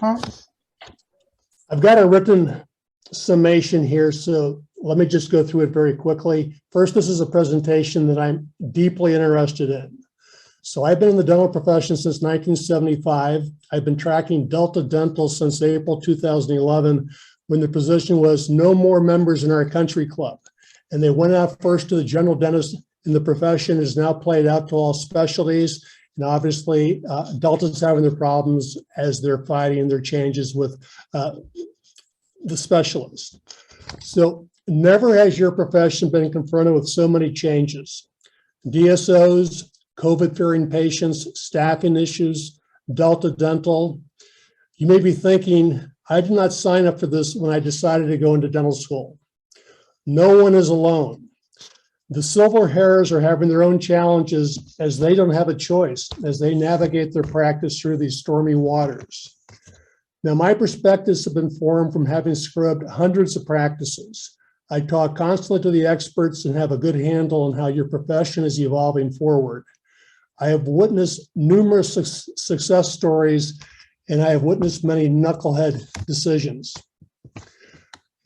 I've got a written summation here, so let me just go through it very quickly. First, this is a presentation that I'm deeply interested in. So I've been in the dental profession since 1975. I've been tracking Delta Dental since April 2011, when the position was no more members in our country club. And they went out first to the general dentist, and the profession is now played out to all specialties. And obviously, Delta's having their problems as they're fighting their changes with the specialists. So never has your profession been confronted with so many changes. DSOs, COVID-fearing patients, staffing issues, Delta Dental. You may be thinking, I did not sign up for this when I decided to go into dental school. No one is alone. The silver hairs are having their own challenges as they don't have a choice as they navigate their practice through these stormy waters. Now, my perspectives have been formed from having scrubbed hundreds of practices. I talk constantly to the experts and have a good handle on how your profession is evolving forward. I have witnessed numerous success stories, and I have witnessed many knucklehead decisions.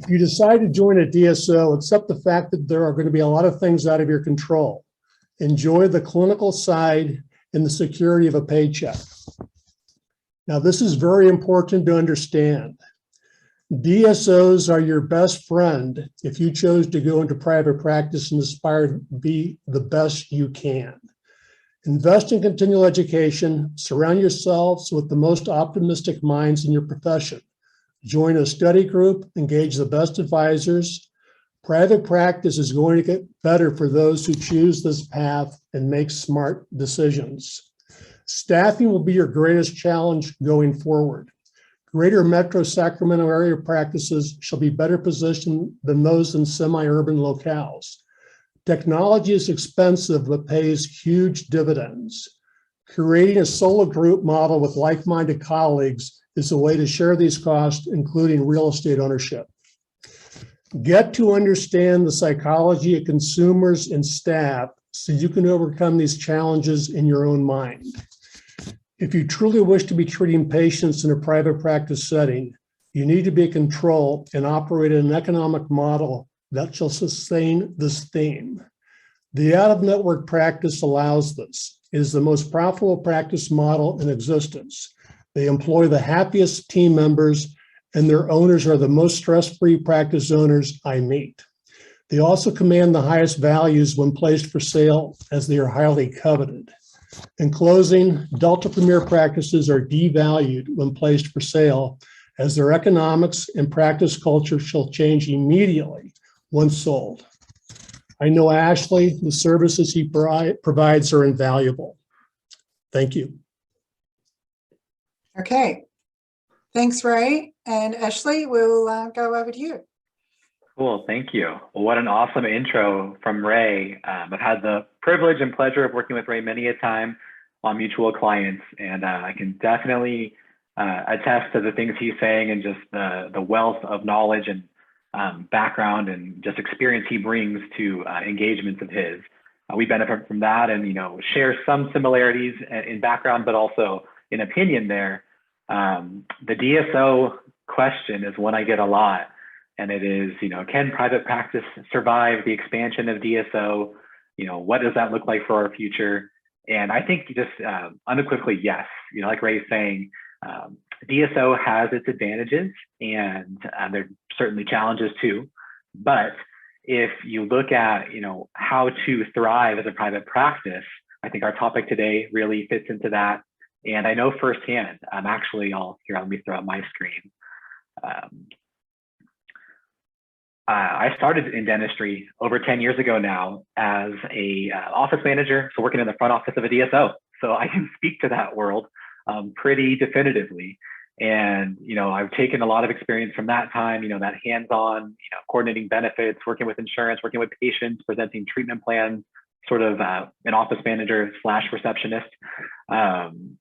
If you decide to join a DSO, accept the fact that there are going to be a lot of things out of your control. Enjoy the clinical side and the security of a paycheck. Now, this is very important to understand. DSOs are your best friend if you chose to go into private practice and aspire to be the best you can. Invest in continual education, surround yourselves with the most optimistic minds in your profession. Join a study group, engage the best advisors. Private practice is going to get better for those who choose this path and make smart decisions. Staffing will be your greatest challenge going forward. Greater Metro Sacramento area practices shall be better positioned than those in semi-urban locales. Technology is expensive, but pays huge dividends. Creating a solo group model with like-minded colleagues is a way to share these costs, including real estate ownership. Get to understand the psychology of consumers and staff so you can overcome these challenges in your own mind. If you truly wish to be treating patients in a private practice setting, you need to be in control and operate an economic model that shall sustain this theme. The out-of-network practice allows this. It is the most profitable practice model in existence. They employ the happiest team members, and their owners are the most stress-free practice owners I meet. They also command the highest values when placed for sale, as they are highly coveted. In closing, Delta Premier practices are devalued when placed for sale, as their economics and practice culture shall change immediately once sold. I know Ashlee, the services he provides are invaluable. Thank you. Okay, thanks, Ray. And Ashlee, we'll go over to you. Cool, thank you. Well, what an awesome intro from Ray. I've had the privilege and pleasure of working with Ray many a time on mutual clients, and I can definitely attest to the things he's saying and just the wealth of knowledge and background and just experience he brings to engagements of his. We benefit from that and, share some similarities in background, but also in opinion there. The DSO question is one I get a lot. And it is, can private practice survive the expansion of DSO? What does that look like for our future? And I think just unequivocally, yes. Like Ray's saying, DSO has its advantages, and there are certainly challenges too. But if you look at, how to thrive as a private practice, I think our topic today really fits into that. And I know firsthand. Actually, let me throw up my screen. I started in dentistry over 10 years ago now as a office manager, so working in the front office of a DSO. So I can speak to that world pretty definitively. And, I've taken a lot of experience from that time, that hands-on, coordinating benefits, working with insurance, working with patients, presenting treatment plans, sort of an office manager / receptionist, and,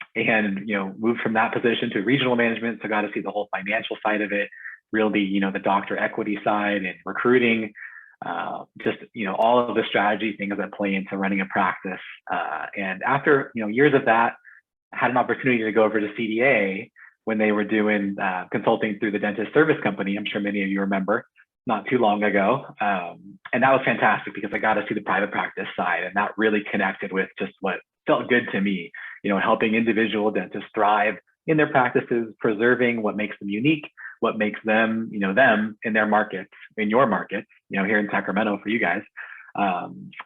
moved from that position to regional management. So got to see the whole financial side of it. Really, the doctor equity side and recruiting, just, all of the strategy things that play into running a practice. And after, years of that, I had an opportunity to go over to CDA when they were doing consulting through the dentist service company. I'm sure many of you remember, not too long ago. And that was fantastic because I got to see the private practice side, and that really connected with just what felt good to me, helping individual dentists thrive in their practices, preserving what makes them unique, what makes them, them in their markets, in your markets, here in Sacramento for you guys.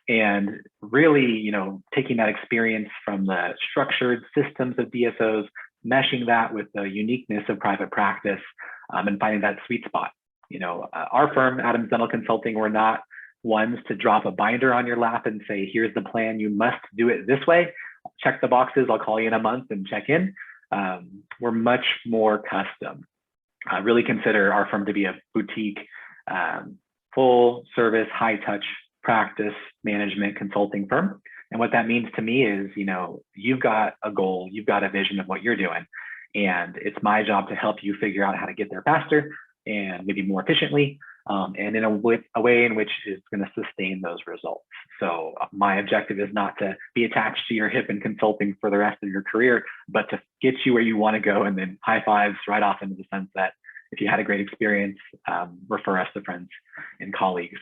And really, taking that experience from the structured systems of DSOs, meshing that with the uniqueness of private practice, and finding that sweet spot. Our firm, Adams Dental Consulting, we're not ones to drop a binder on your lap and say, here's the plan, you must do it this way. Check the boxes, I'll call you in a month and check in. We're much more custom. I really consider our firm to be a boutique, full service, high touch practice management consulting firm. And what that means to me is, you've got a goal, you've got a vision of what you're doing. And it's my job to help you figure out how to get there faster and maybe more efficiently, and in a way in which is going to sustain those results. So my objective is not to be attached to your hip in consulting for the rest of your career, but to get you where you want to go, and then high fives right off into the sunset. If you had a great experience, refer us to friends and colleagues.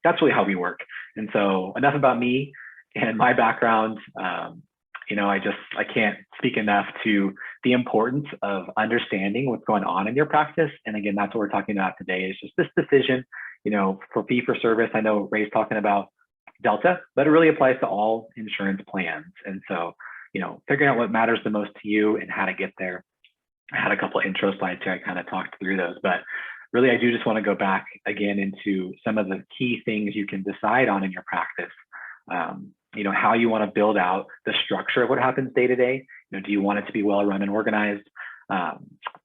That's really how we work. And so enough about me and my background. I can't speak enough to the importance of understanding what's going on in your practice. And again, that's what we're talking about today, is just this decision, for fee for service. I know Ray's talking about Delta, but it really applies to all insurance plans. And so, figuring out what matters the most to you and how to get there. I had a couple of intro slides here. I kind of talked through those, but really, I do just want to go back again into some of the key things you can decide on in your practice. How you want to build out the structure of what happens day to day. Do you want it to be well run and organized?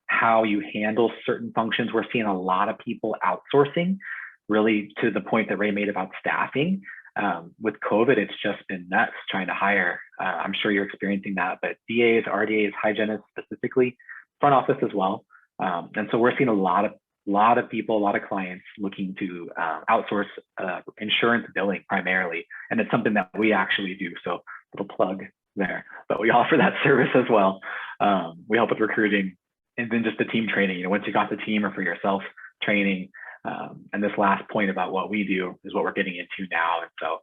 How you handle certain functions. We're seeing a lot of people outsourcing, really to the point that Ray made about staffing. With COVID, it's just been nuts trying to hire. I'm sure you're experiencing that, but DAs, RDAs, hygienists specifically, front office as well. And so we're seeing a lot of people, a lot of clients looking to outsource insurance billing primarily. And it's something that we actually do. So little plug there, but we offer that service as well. We help with recruiting, and then just the team training, once you got the team, or for yourself training. And this last point about what we do is what we're getting into now. And so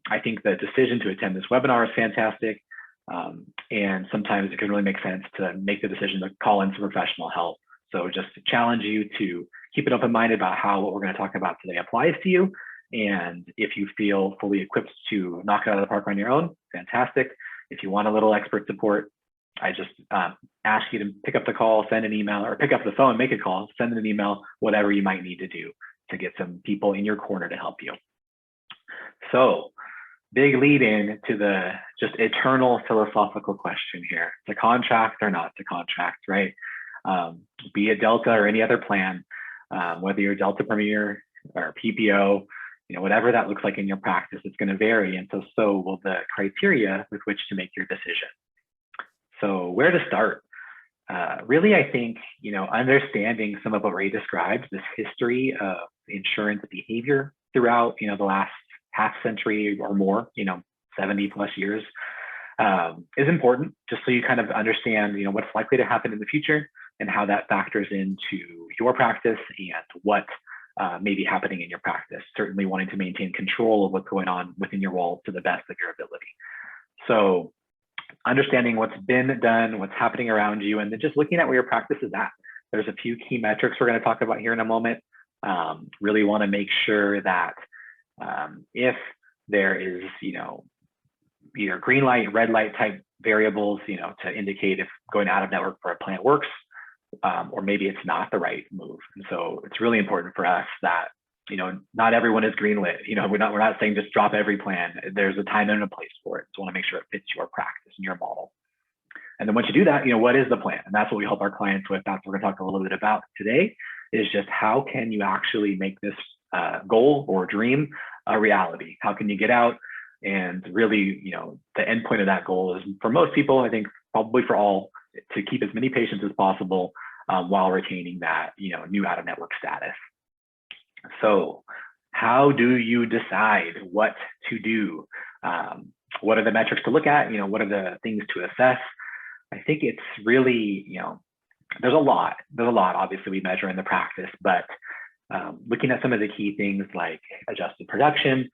I think the decision to attend this webinar is fantastic. And sometimes it can really make sense to make the decision to call in some professional help. So just to challenge you to keep an open mind about how what we're going to talk about today applies to you. And if you feel fully equipped to knock it out of the park on your own, fantastic. If you want a little expert support, I just ask you to pick up the call, send an email, or pick up the phone, make a call, send an email, whatever you might need to do to get some people in your corner to help you. So big lead in to the just eternal philosophical question here: to contract or not to contract, right? Be it Delta or any other plan, whether you're Delta Premier or PPO, whatever that looks like in your practice, it's going to vary. And so will the criteria with which to make your decision. So where to start? Really, I think, understanding some of what Ray described, this history of insurance behavior throughout, the last half century or more, 70 plus years, is important, just so you kind of understand, what's likely to happen in the future and how that factors into your practice and what may be happening in your practice. Certainly wanting to maintain control of what's going on within your walls to the best of your ability. So understanding what's been done, what's happening around you, and then just looking at where your practice is at. There's a few key metrics we're going to talk about here in a moment. Really want to make sure that if there is, either green light, red light type variables, to indicate if going out of network for a plan works, or maybe it's not the right move. And so it's really important for us that, not everyone is green lit. We're not saying just drop every plan. There's a time and a place for it. So want to make sure it fits your practice and your model. And then once you do that, what is the plan? And that's what we help our clients with. That's what we're going to talk a little bit about today, is just how can you actually make this goal or dream a reality? How can you get out and really, the end point of that goal is, for most people, I think probably for all, to keep as many patients as possible while retaining that, new out of network status. So how do you decide what to do? What are the metrics to look at? What are the things to assess? I think it's really, there's a lot, obviously we measure in the practice, but looking at some of the key things like adjusted production,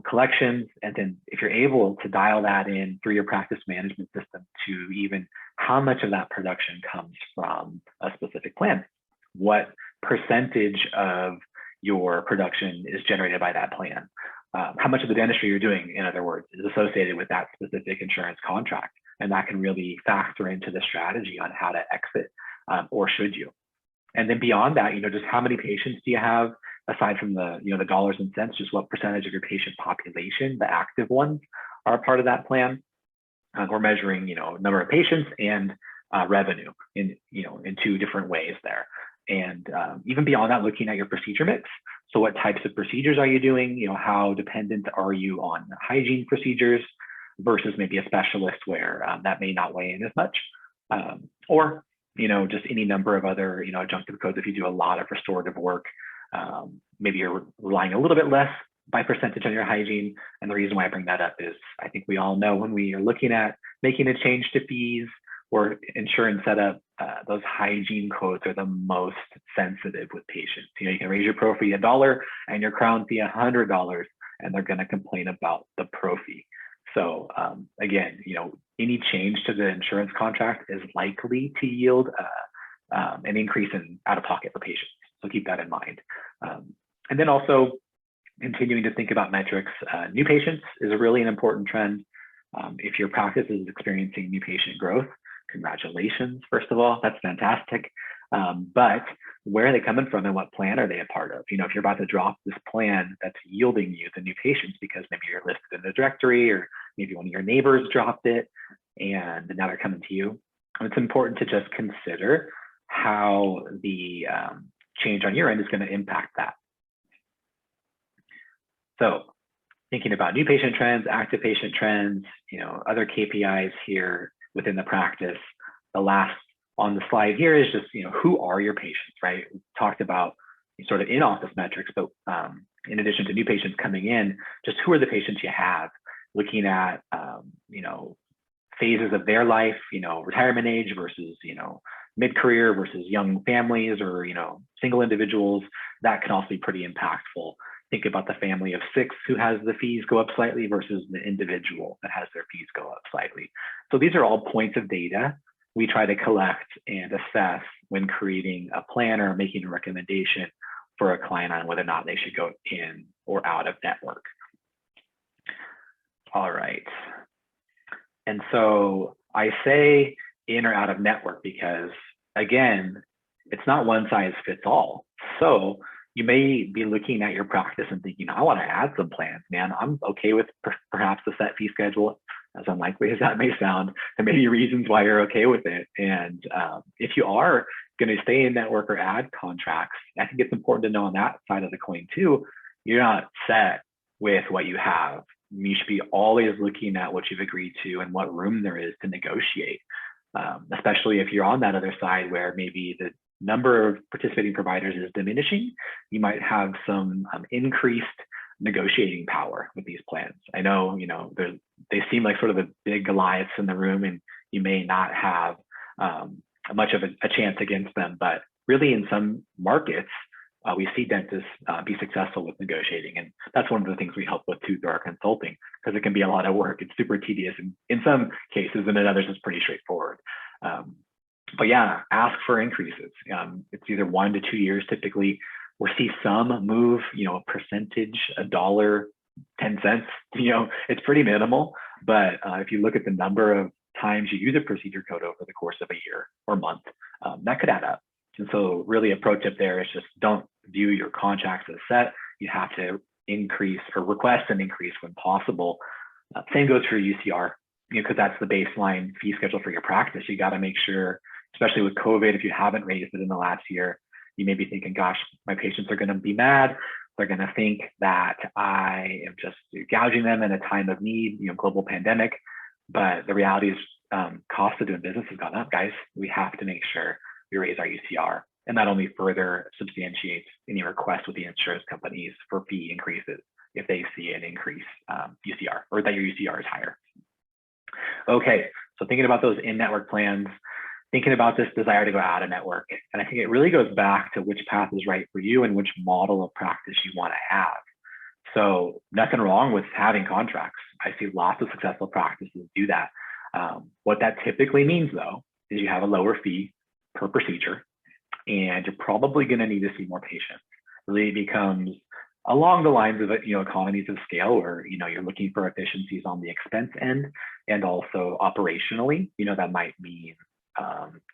collections, and then if you're able to dial that in through your practice management system to even how much of that production comes from a specific plan, what percentage of your production is generated by that plan, how much of the dentistry you're doing, in other words, is associated with that specific insurance contract. And that can really factor into the strategy on how to exit, or should you. And then beyond that, just how many patients do you have aside from the, the dollars and cents, just what percentage of your patient population, the active ones, are part of that plan. We're measuring, number of patients and revenue in, in two different ways there. And even beyond that, looking at your procedure mix. So what types of procedures are you doing? How dependent are you on hygiene procedures versus maybe a specialist where that may not weigh in as much, or just any number of other adjunctive codes. If you do a lot of restorative work, maybe you're relying a little bit less by percentage on your hygiene. And the reason why I bring that up is I think we all know when we are looking at making a change to fees or insurance setup, those hygiene codes are the most sensitive with patients. You can raise your pro fee $1 and your crown fee $100, and they're going to complain about the pro fee. So again, any change to the insurance contract is likely to yield an increase in out-of-pocket for patients. So keep that in mind. And then also continuing to think about metrics. New patients is really an important trend. If your practice is experiencing new patient growth, congratulations, first of all, that's fantastic. But where are they coming from and what plan are they a part of? If you're about to drop this plan that's yielding you the new patients because maybe you're listed in the directory or maybe one of your neighbors dropped it and now they're coming to you, it's important to just consider how the change on your end is going to impact that. So thinking about new patient trends, active patient trends, other KPIs here within the practice. The last on the slide here is just, who are your patients, right? We talked about sort of in-office metrics, but in addition to new patients coming in, just who are the patients you have, looking at, phases of their life, retirement age versus, mid-career versus young families or, single individuals. That can also be pretty impactful. Think about the family of 6 who has the fees go up slightly versus the individual that has their fees go up slightly. So these are all points of data we try to collect and assess when creating a plan or making a recommendation for a client on whether or not they should go in or out of network. All right. And so I say in or out of network because, again, it's not one size fits all. So you may be looking at your practice and thinking, I want to add some plans, man. I'm okay with perhaps the set fee schedule, as unlikely as that may sound. There may be reasons why you're okay with it. And if you are going to stay in network or add contracts, I think it's important to know on that side of the coin too, you're not set with what you have. You should be always looking at what you've agreed to and what room there is to negotiate, especially if you're on that other side where maybe the number of participating providers is diminishing. You might have some increased negotiating power with these plans. I know, they seem like sort of the big Goliaths in the room, and you may not have much of a chance against them. But really, in some markets, we see dentists be successful with negotiating, and that's one of the things we help with too through our consulting, because it can be a lot of work. It's super tedious in some cases, and in others, it's pretty straightforward. But yeah, ask for increases. It's either 1 to 2 years typically. We'll see some move, a percentage, $1, 10 cents, it's pretty minimal. But if you look at the number of times you use a procedure code over the course of a year or month, that could add up. And so really a pro tip there is just don't view your contracts as set. You have to increase or request an increase when possible. Same goes for UCR, because that's the baseline fee schedule for your practice. You got to make sure, especially with COVID, if you haven't raised it in the last year, you may be thinking, gosh, my patients are going to be mad. They're going to think that I am just gouging them in a time of need, global pandemic. But the reality is cost of doing business has gone up, guys. We have to make sure we raise our UCR. And that only further substantiates any request with the insurance companies for fee increases if they see an increase UCR or that your UCR is higher. Okay, so thinking about those in-network plans, thinking about this desire to go out of network. And I think it really goes back to which path is right for you and which model of practice you want to have. So nothing wrong with having contracts. I see lots of successful practices do that. What that typically means, though, is you have a lower fee per procedure, and you're probably going to need to see more patients. Really becomes along the lines of economies of scale, where you're looking for efficiencies on the expense end, and also operationally. That might mean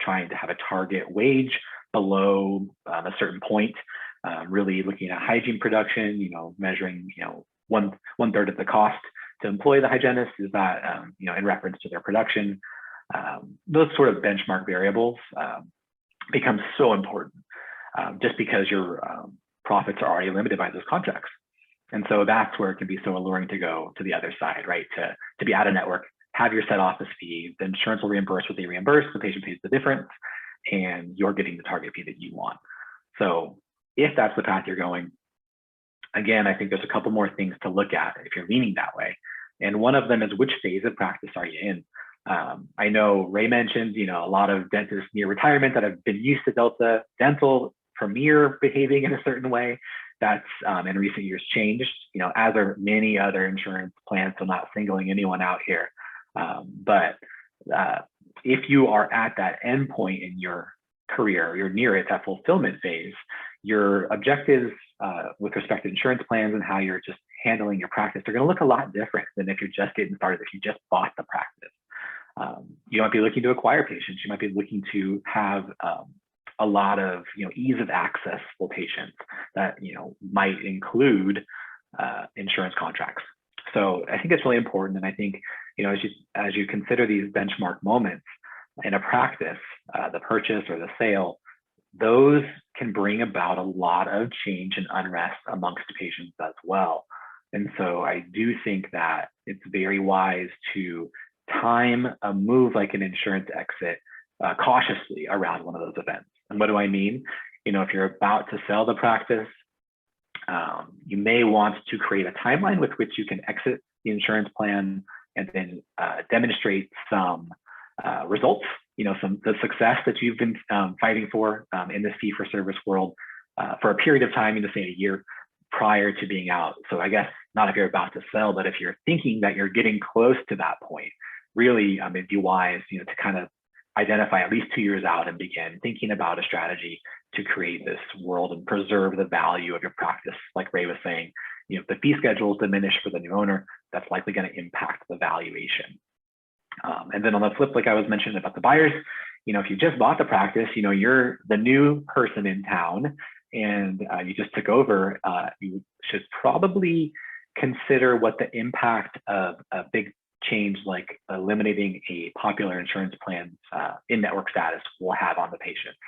trying to have a target wage below a certain point. Really looking at hygiene production. Measuring one third of the cost to employ the hygienist. Is that in reference to their production? Those sort of benchmark variables become so important, just because your profits are already limited by those contracts. And so that's where it can be so alluring to go to the other side, right? To be out of network, have your set office fee, the insurance will reimburse what they reimburse, the patient pays the difference, and you're getting the target fee that you want. So if that's the path you're going, again, I think there's a couple more things to look at if you're leaning that way. And one of them is, which phase of practice are you in? I know Ray mentioned, a lot of dentists near retirement that have been used to Delta Dental Premier behaving in a certain way. That's in recent years changed, as are many other insurance plans. So not singling anyone out here. But if you are at that end point in your career, you're near it, that fulfillment phase, your objectives with respect to insurance plans and how you're just handling your practice are going to look a lot different than if you're just getting started, if you just bought the practice. You might be looking to acquire patients. You might be looking to have a lot of ease of access for patients that might include insurance contracts. So I think it's really important. And I think as you consider these benchmark moments in a practice, the purchase or the sale, those can bring about a lot of change and unrest amongst patients as well. And so I do think that it's very wise to time a move like an insurance exit cautiously around one of those events. And what do I mean? If you're about to sell the practice, you may want to create a timeline with which you can exit the insurance plan and then demonstrate some results, the success that you've been fighting for in this fee-for-service world for a period of time, say a year prior to being out. So I guess not if you're about to sell, but if you're thinking that you're getting close to that point, really it'd be wise, to kind of identify at least 2 years out and begin thinking about a strategy to create this world and preserve the value of your practice. Like Ray was saying, if the fee schedule is diminished for the new owner, that's likely going to impact the valuation. And then on the flip, like I was mentioning about the buyers, if you just bought the practice, you're the new person in town and you just took over, you should probably consider what the impact of a big change like eliminating a popular insurance plan's in-network status will have on the patients.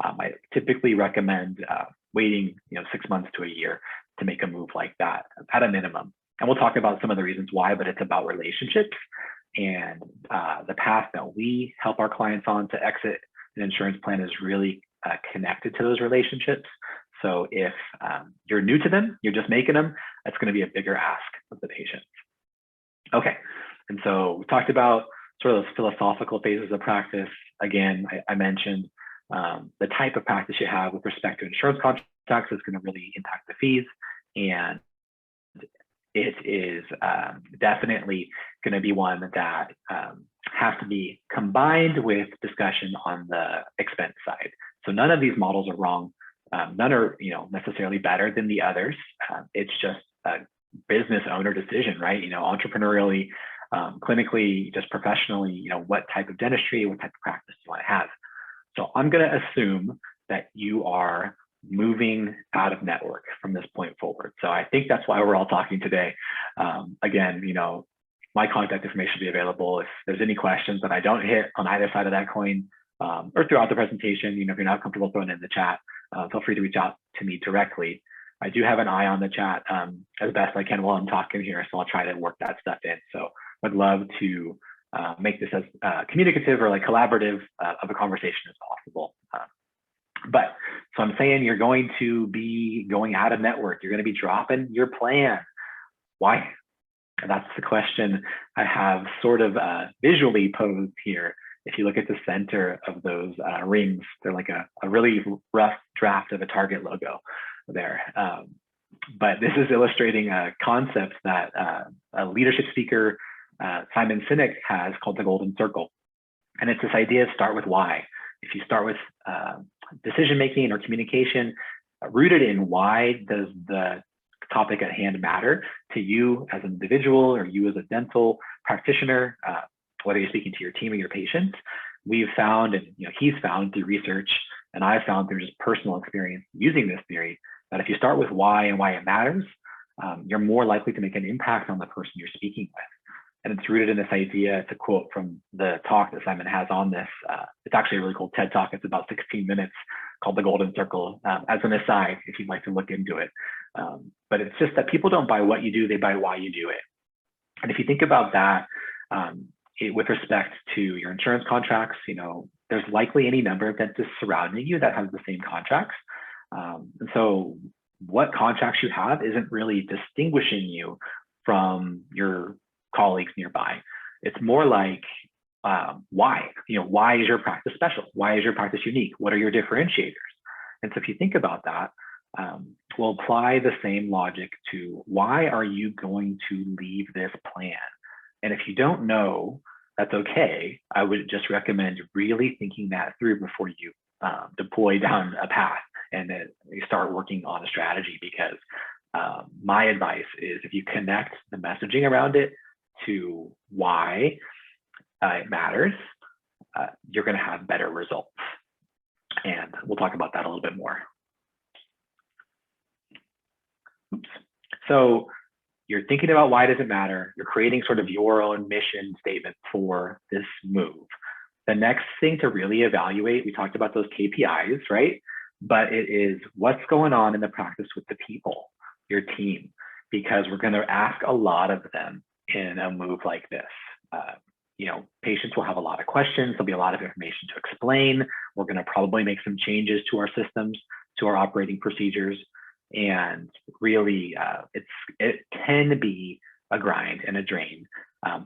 I typically recommend waiting 6 months to a year to make a move like that at a minimum. And we'll talk about some of the reasons why, but it's about relationships. And the path that we help our clients on to exit an insurance plan is really connected to those relationships. So if you're new to them, you're just making them, that's going to be a bigger ask of the patients. Okay, and so we talked about sort of those philosophical phases of practice. Again, I mentioned the type of practice you have with respect to insurance contracts is going to really impact the fees, and it is definitely going to be one that has to be combined with discussion on the expense side. So none of these models are wrong. None are necessarily better than the others. It's just a business owner decision, right? Entrepreneurially, clinically, just professionally, what type of dentistry, what type of practice you want to have. So I'm going to assume that you are moving out of network from this point forward. So I think that's why we're all talking today. Again, my contact information will be available. If there's any questions that I don't hit on either side of that coin or throughout the presentation, if you're not comfortable throwing it in the chat, feel free to reach out to me directly. I do have an eye on the chat as best I can while I'm talking here, so I'll try to work that stuff in. So I'd love to make this as communicative or like collaborative of a conversation as possible. But so I'm saying you're going to be going out of network. You're going to be dropping your plan. Why? And that's the question I have sort of visually posed here if you look at the center of those rings, they're like a really rough draft of a Target logo there. But this is illustrating a concept that a leadership speaker, Simon Sinek, has called the golden circle. And it's this idea of start with why. If you start with decision-making or communication rooted in why does the topic at hand matter to you as an individual or you as a dental practitioner, whether you're speaking to your team or your patients, we've found, and he's found through research, and I've found through just personal experience using this theory, that if you start with why and why it matters, you're more likely to make an impact on the person you're speaking with. And it's rooted in this idea. It's a quote from the talk that Simon has on this. It's actually a really cool TED talk. It's about 16 minutes, called The Golden Circle, as an aside, if you'd like to look into it. But it's just that people don't buy what you do, they buy why you do it. And if you think about that, with respect to your insurance contracts, there's likely any number of dentists surrounding you that have the same contracts. And so what contracts you have isn't really distinguishing you from your colleagues nearby. It's more like why, why is your practice special? Why is your practice unique? What are your differentiators? And so if you think about that, we'll apply the same logic to why are you going to leave this plan? And if you don't know, that's okay. I would just recommend really thinking that through before you deploy down a path and then you start working on a strategy, because my advice is if you connect the messaging around it to why it matters, you're going to have better results. And we'll talk about that a little bit more. Oops. So you're thinking about why does it matter? You're creating sort of your own mission statement for this move. The next thing to really evaluate, we talked about those KPIs, right? But it is what's going on in the practice with the people, your team, because we're going to ask a lot of them in a move like this. Patients will have a lot of questions. There'll be a lot of information to explain. We're going to probably make some changes to our systems, to our operating procedures. And really, it can be a grind and a drain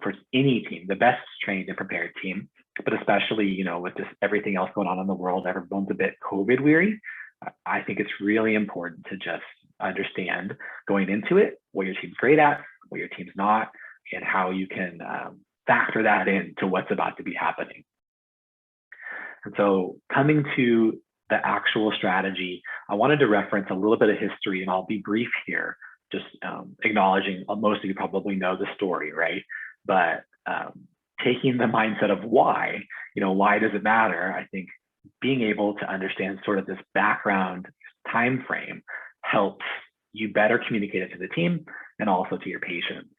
for any team, the best trained and prepared team, but especially, with just everything else going on in the world, everyone's a bit COVID weary. I think it's really important to just understand going into it, what your team's great at, what your team's not, and how you can factor that into what's about to be happening. And so coming to the actual strategy, I wanted to reference a little bit of history, and I'll be brief here, just acknowledging most of you probably know the story, right? But taking the mindset of why, why does it matter? I think being able to understand sort of this background time frame helps you better communicate it to the team and also to your patients.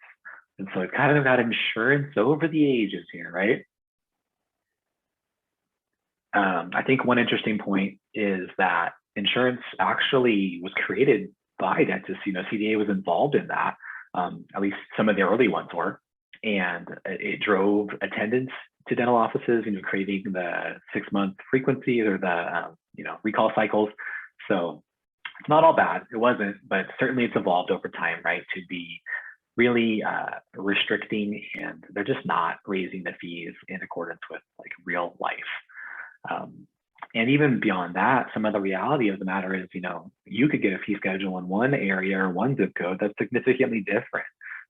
And so it's kind of got insurance over the ages here, right? I think one interesting point is that insurance actually was created by dentists. CDA was involved in that. At least some of the early ones were, and it drove attendance to dental offices, creating the 6-month frequency or the recall cycles. So it's not all bad. It wasn't, but certainly it's evolved over time, right? To be really restricting, and they're just not raising the fees in accordance with like real life. And even beyond that, some of the reality of the matter is, you could get a fee schedule in one area or one zip code that's significantly different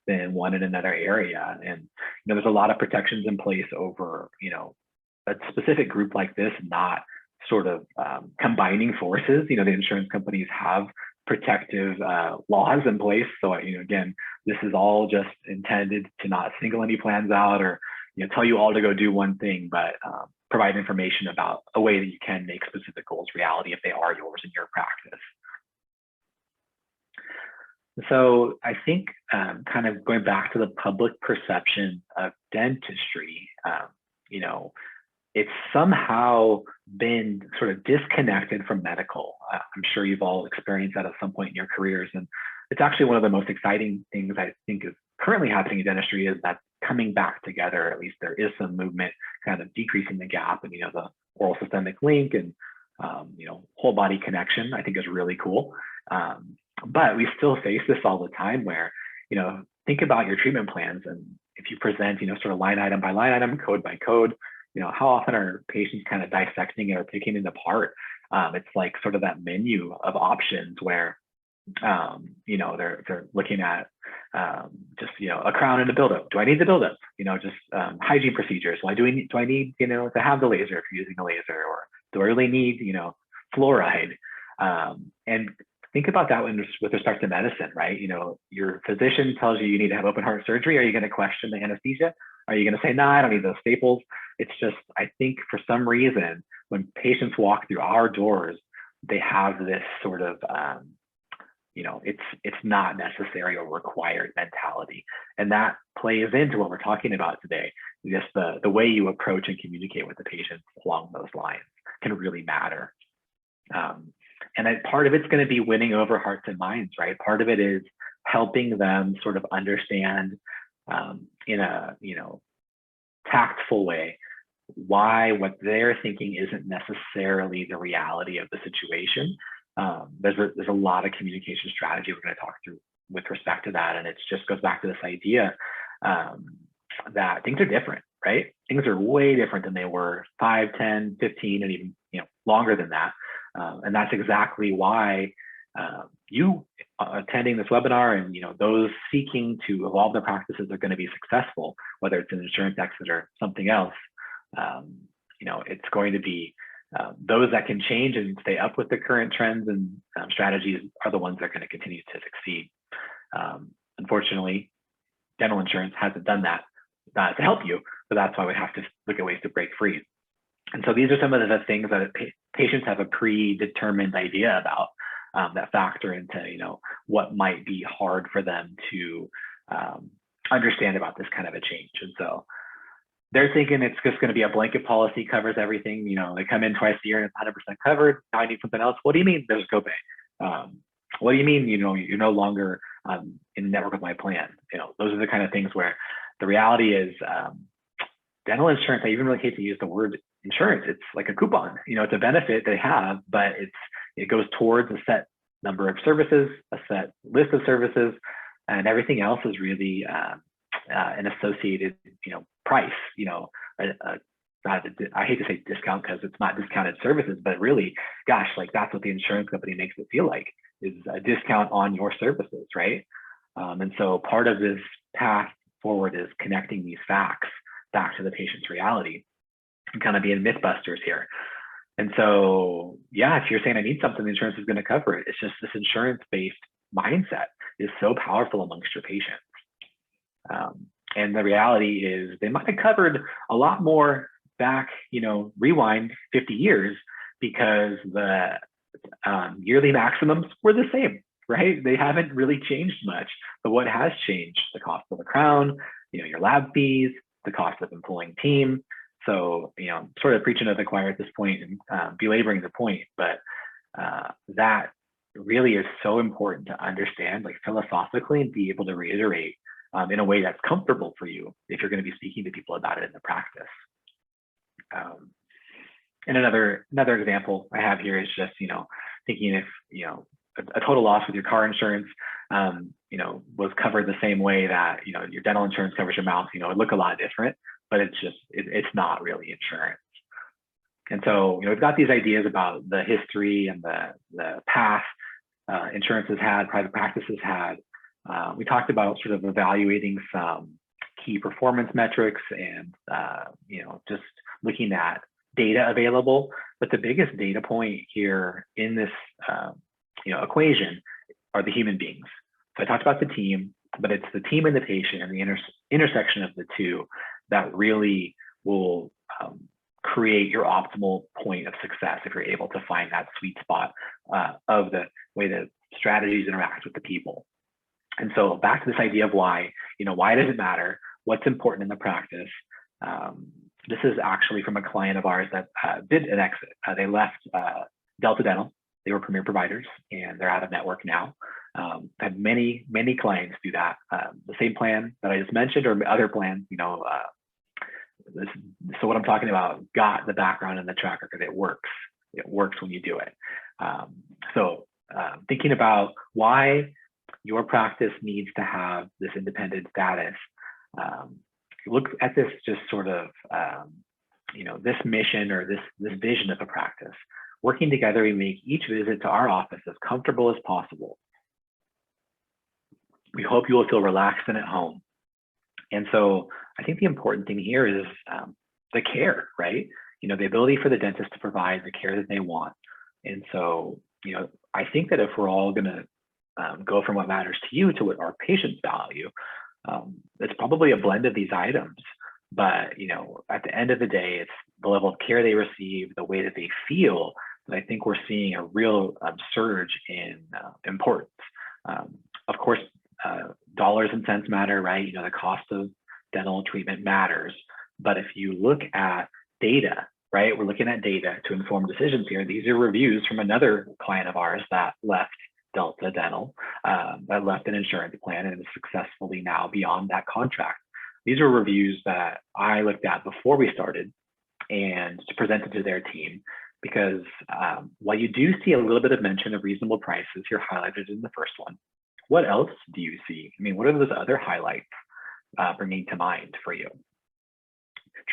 than one in another area. And, there's a lot of protections in place over, a specific group like this, not sort of combining forces. The insurance companies have protective laws in place. So, again, this is all just intended to not single any plans out or, tell you all to go do one thing, but provide information about a way that you can make specific goals reality if they are yours in your practice. So I think kind of going back to the public perception of dentistry, it's somehow been sort of disconnected from medical. I'm sure you've all experienced that at some point in your careers. And it's actually one of the most exciting things I think is currently happening in dentistry is that coming back together. At least there is some movement kind of decreasing the gap, and the oral systemic link and whole body connection I think is really cool. But we still face this all the time where think about your treatment plans, and if you present sort of line item by line item, code by code, how often are patients kind of dissecting it or picking it apart? It's like sort of that menu of options where, they're looking at just, a crown and a buildup. Do I need the buildup? Just hygiene procedures. Why do I need, to have the laser if you're using a laser, or do I really need, fluoride? And think about that with respect to medicine, right? Your physician tells you need to have open heart surgery. Are you going to question the anesthesia? Are you going to say, no, I don't need those staples? It's just, I think for some reason, when patients walk through our doors, they have this sort of, it's not necessary or required mentality. And that plays into what we're talking about today. Just the way you approach and communicate with the patients along those lines can really matter. And part of it's going to be winning over hearts and minds, right? Part of it is helping them sort of understand in a, tactful way why what they're thinking isn't necessarily the reality of the situation. There's a lot of communication strategy we're going to talk through with respect to that. And it just goes back to this idea that things are different, right? Things are way different than they were 5, 10, 15, and even longer than that. And that's exactly why you attending this webinar and those seeking to evolve their practices are going to be successful, whether it's an insurance exit or something else. It's going to be those that can change and stay up with the current trends and strategies are the ones that are going to continue to succeed. Unfortunately, dental insurance hasn't done that to help you, but that's why we have to look at ways to break free. And so these are some of the things that patients have a predetermined idea about that factor into what might be hard for them to understand about this kind of a change. And so they're thinking it's just going to be a blanket policy, covers everything. They come in twice a year and it's 100% covered. Now I need something else. What do you mean there's copay? What do you mean you're no longer in network with my plan? Those are the kind of things where the reality is dental insurance. I even really hate to use the word insurance. It's like a coupon. It's a benefit they have, but it goes towards a set number of services, a set list of services, and everything else is really an associated price. I hate to say discount because it's not discounted services, but really, gosh, like that's what the insurance company makes it feel like, is a discount on your services, right? And so part of this path forward is connecting these facts back to the patient's reality and kind of being mythbusters here. And so, yeah, if you're saying I need something, the insurance is going to cover it. It's just this insurance-based mindset is so powerful amongst your patients. And the reality is they might have covered a lot more back, rewind 50 years, because the yearly maximums were the same, right? They haven't really changed much. But what has changed? The cost of the crown, your lab fees, the cost of employing team. So, sort of preaching to the choir at this point and belaboring the point, but that really is so important to understand, like philosophically, and be able to reiterate in a way that's comfortable for you if you're going to be speaking to people about it in the practice. And another example I have here is just, thinking if, a total loss with your car insurance, was covered the same way that, your dental insurance covers your mouth, it'd look a lot different, but it's not really insurance. And so, we've got these ideas about the history and the past insurance has had, private practices had. We talked about sort of evaluating some key performance metrics and, just looking at data available. But the biggest data point here in this, equation are the human beings. So I talked about the team, but it's the team and the patient and the intersection of the two that really will create your optimal point of success if you're able to find that sweet spot of the way that strategies interact with the people. And so back to this idea of why, why does it matter? What's important in the practice? This is actually from a client of ours that did an exit. They left Delta Dental. They were premier providers and they're out of network now. Had many clients do that. The same plan that I just mentioned or other plans, so what I'm talking about got the background and the track record. It works. It works when you do it. So thinking about why your practice needs to have this independent status. Look at this just sort of this mission or this vision of a practice. Working together, we make each visit to our office as comfortable as possible. We hope you will feel relaxed and at home. And so I think the important thing here is the care, right? The ability for the dentist to provide the care that they want. And so, I think that if we're all going to go from what matters to you to what our patients value, it's probably a blend of these items. But, at the end of the day, it's the level of care they receive, the way that they feel, that I think we're seeing a real surge in importance. Of course, dollars and cents matter, right? The cost of dental treatment matters. But if you look at data, right, we're looking at data to inform decisions here. These are reviews from another client of ours that left Delta Dental, that left an insurance plan and is successfully now beyond that contract. These are reviews that I looked at before we started and presented to their team, because while you do see a little bit of mention of reasonable prices here highlighted in the first one, what else do you see? I mean, what are those other highlights bringing to mind for you?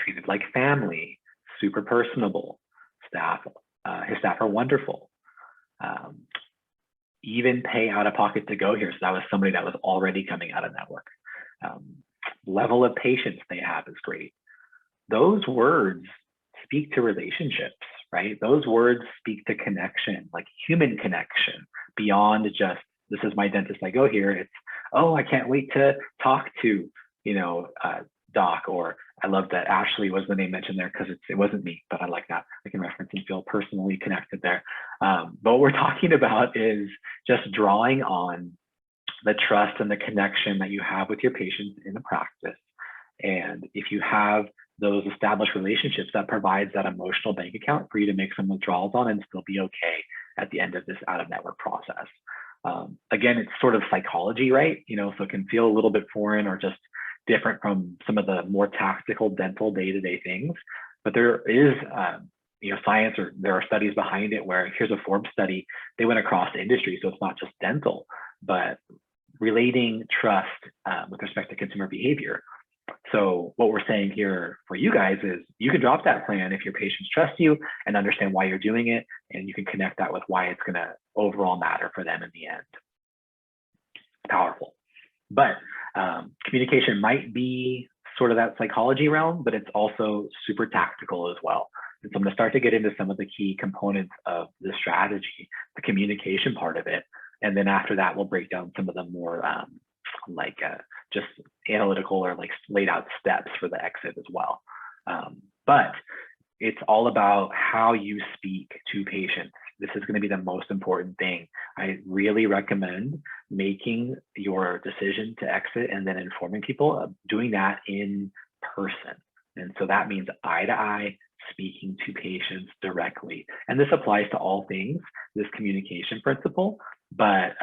Treated like family, super personable, his staff are wonderful. Even pay out of pocket to go here. So that was somebody that was already coming out of network. Level of patience they have is great. Those words speak to relationships, right? Those words speak to connection, like human connection, beyond just, this is my dentist, I go here. It's, oh, I can't wait to talk to, Doc, or I love that Ashlee was the name mentioned there because it wasn't me, but I like that. I can reference and feel personally connected there. But what we're talking about is just drawing on the trust and the connection that you have with your patients in the practice. And if you have those established relationships, that provides that emotional bank account for you to make some withdrawals on and still be okay at the end of this out-of-network process. Again, it's sort of psychology, right? So it can feel a little bit foreign or just different from some of the more tactical dental day-to-day things, but there is science, or there are studies behind it where here's a Forbes study, they went across industry, so it's not just dental, but relating trust with respect to consumer behavior. So what we're saying here for you guys is you can drop that plan if your patients trust you and understand why you're doing it, and you can connect that with why it's going to overall matter for them in the end. Powerful. But communication might be sort of that psychology realm, but it's also super tactical as well. And so I'm going to start to get into some of the key components of the strategy, the communication part of it. And then after that, we'll break down some of the more just analytical or like laid out steps for the exit as well. But it's all about how you speak to patients. This is going to be the most important thing. I really recommend making your decision to exit and then informing people, doing that in person. And so that means eye to eye, speaking to patients directly. And this applies to all things, this communication principle, but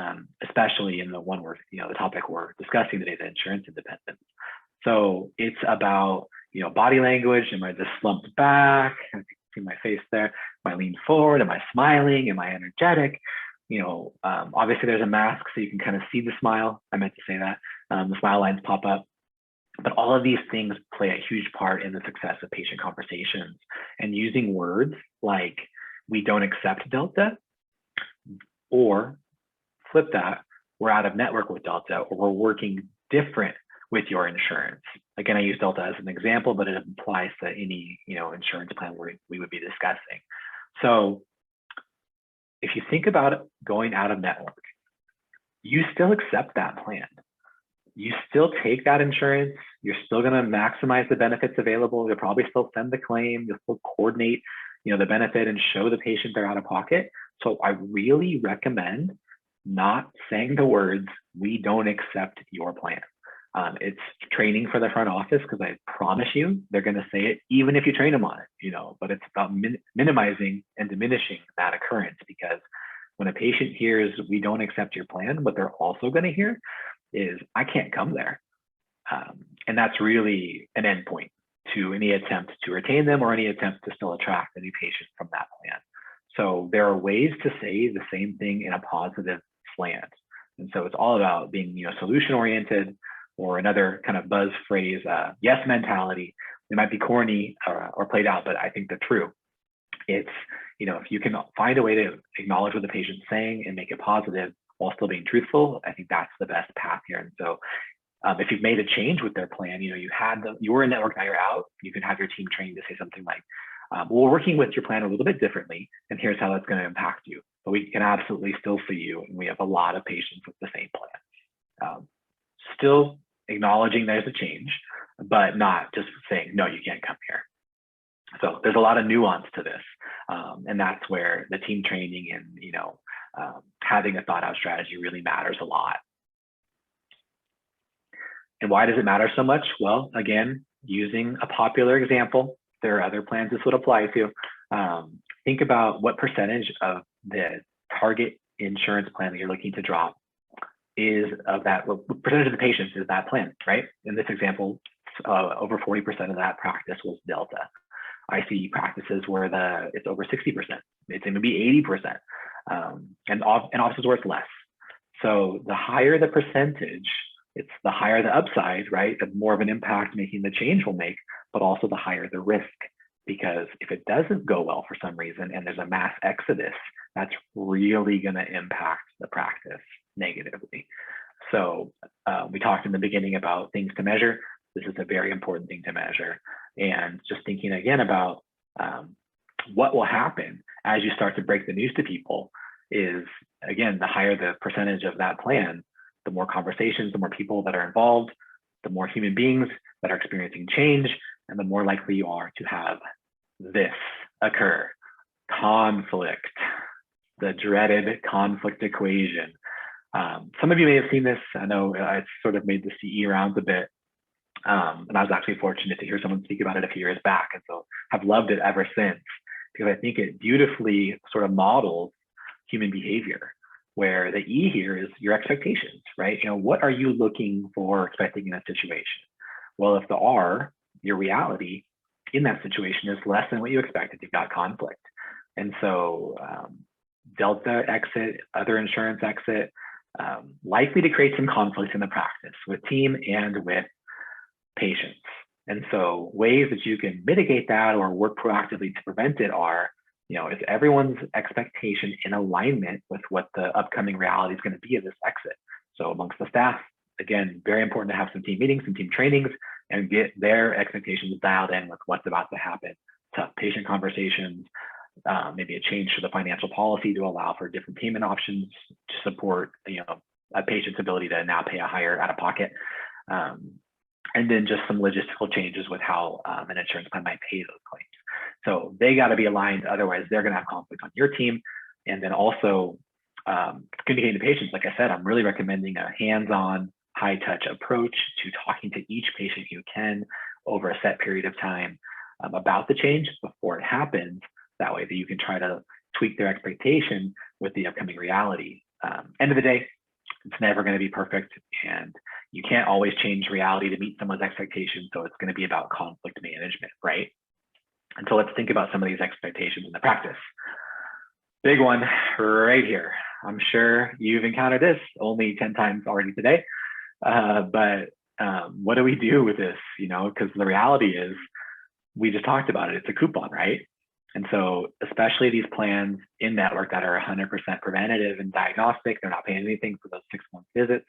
especially in the one the topic we're discussing today, the insurance independence. So it's about, body language. Am I just slumped back? I can see my face there. Am I leaned forward? Am I smiling? Am I energetic? Obviously there's a mask, so you can kind of see the smile. I meant to say that. The smile lines pop up. But all of these things play a huge part in the success of patient conversations. And using words like, we don't accept Delta, or flip that, we're out of network with Delta, or we're working different with your insurance. Again, I use Delta as an example, but it applies to any insurance plan we would be discussing. So if you think about it, going out of network, you still accept that plan. You still take that insurance. You're still going to maximize the benefits available. You'll probably still send the claim. You'll still coordinate, the benefit and show the patient they're out of pocket. So I really recommend not saying the words, we don't accept your plan. It's training for the front office, because I promise you, they're going to say it even if you train them on it, but it's about minimizing and diminishing that occurrence, because when a patient hears, we don't accept your plan, what they're also going to hear is, I can't come there. And that's really an endpoint to any attempt to retain them or any attempt to still attract a new patient from that plan. So there are ways to say the same thing in a positive slant. And so it's all about being, solution oriented, or another kind of buzz phrase, yes mentality, It might be corny or played out, but I think they're true. It's, if you can find a way to acknowledge what the patient's saying and make it positive while still being truthful, I think that's the best path here. And so if you've made a change with their plan, you were in network, now you're out, you can have your team trained to say something like, well, we're working with your plan a little bit differently, and here's how that's going to impact you. But we can absolutely still see you, and we have a lot of patients with the same plan. Still acknowledging there's a change, but not just saying, no, you can't come here. So there's a lot of nuance to this. And that's where the team training and, having a thought out strategy really matters a lot. And why does it matter so much? Well, again, using a popular example, there are other plans this would apply to. Think about what percentage of the target insurance plan that you're looking to drop is of that, what percentage of the patients is that plan, right? In this example, over 40% of that practice was Delta. I see practices where it's over 60%. It's going to be 80%, and offices where it's less. So the higher the percentage, it's the higher the upside, right? The more of an impact making the change will make, but also the higher the risk. Because if it doesn't go well for some reason and there's a mass exodus, that's really going to impact the practice negatively. So we talked in the beginning about things to measure. This is a very important thing to measure. And just thinking again about what will happen as you start to break the news to people is, again, the higher the percentage of that plan, the more conversations, the more people that are involved, the more human beings that are experiencing change, and the more likely you are to have this occur. Conflict, the dreaded conflict equation. Some of you may have seen this. I know it's sort of made the CE rounds a bit. And I was actually fortunate to hear someone speak about it a few years back. And so I've loved it ever since, because I think it beautifully sort of models human behavior, where the E here is your expectations, right? What are you looking for, expecting in a situation? Well, if the R, your reality in that situation, is less than what you expected, you've got conflict. And so Delta exit, other insurance exit, likely to create some conflict in the practice with team and with patients. And so ways that you can mitigate that or work proactively to prevent it are, is everyone's expectation in alignment with what the upcoming reality is going to be of this exit. So amongst the staff, again, very important to have some team meetings, some team trainings, and get their expectations dialed in with what's about to happen. Tough patient conversations, maybe a change to the financial policy to allow for different payment options to support, a patient's ability to now pay a higher out-of-pocket. And then just some logistical changes with how an insurance plan might pay those claims. So they got to be aligned, otherwise they're going to have conflict on your team. And then also communicating to patients, like I said, I'm really recommending a hands-on, high-touch approach to talking to each patient you can over a set period of time about the change before it happens. That way that you can try to tweak their expectation with the upcoming reality. End of the day, it's never going to be perfect, and you can't always change reality to meet someone's expectations. So it's going to be about conflict management, right? And so let's think about some of these expectations in the practice. Big one right here. I'm sure you've encountered this only 10 times already today. But what do we do with this? Because the reality is, we just talked about it. It's a coupon, right? And so especially these plans in network that are 100% preventative and diagnostic, they're not paying anything for those 6-month visits.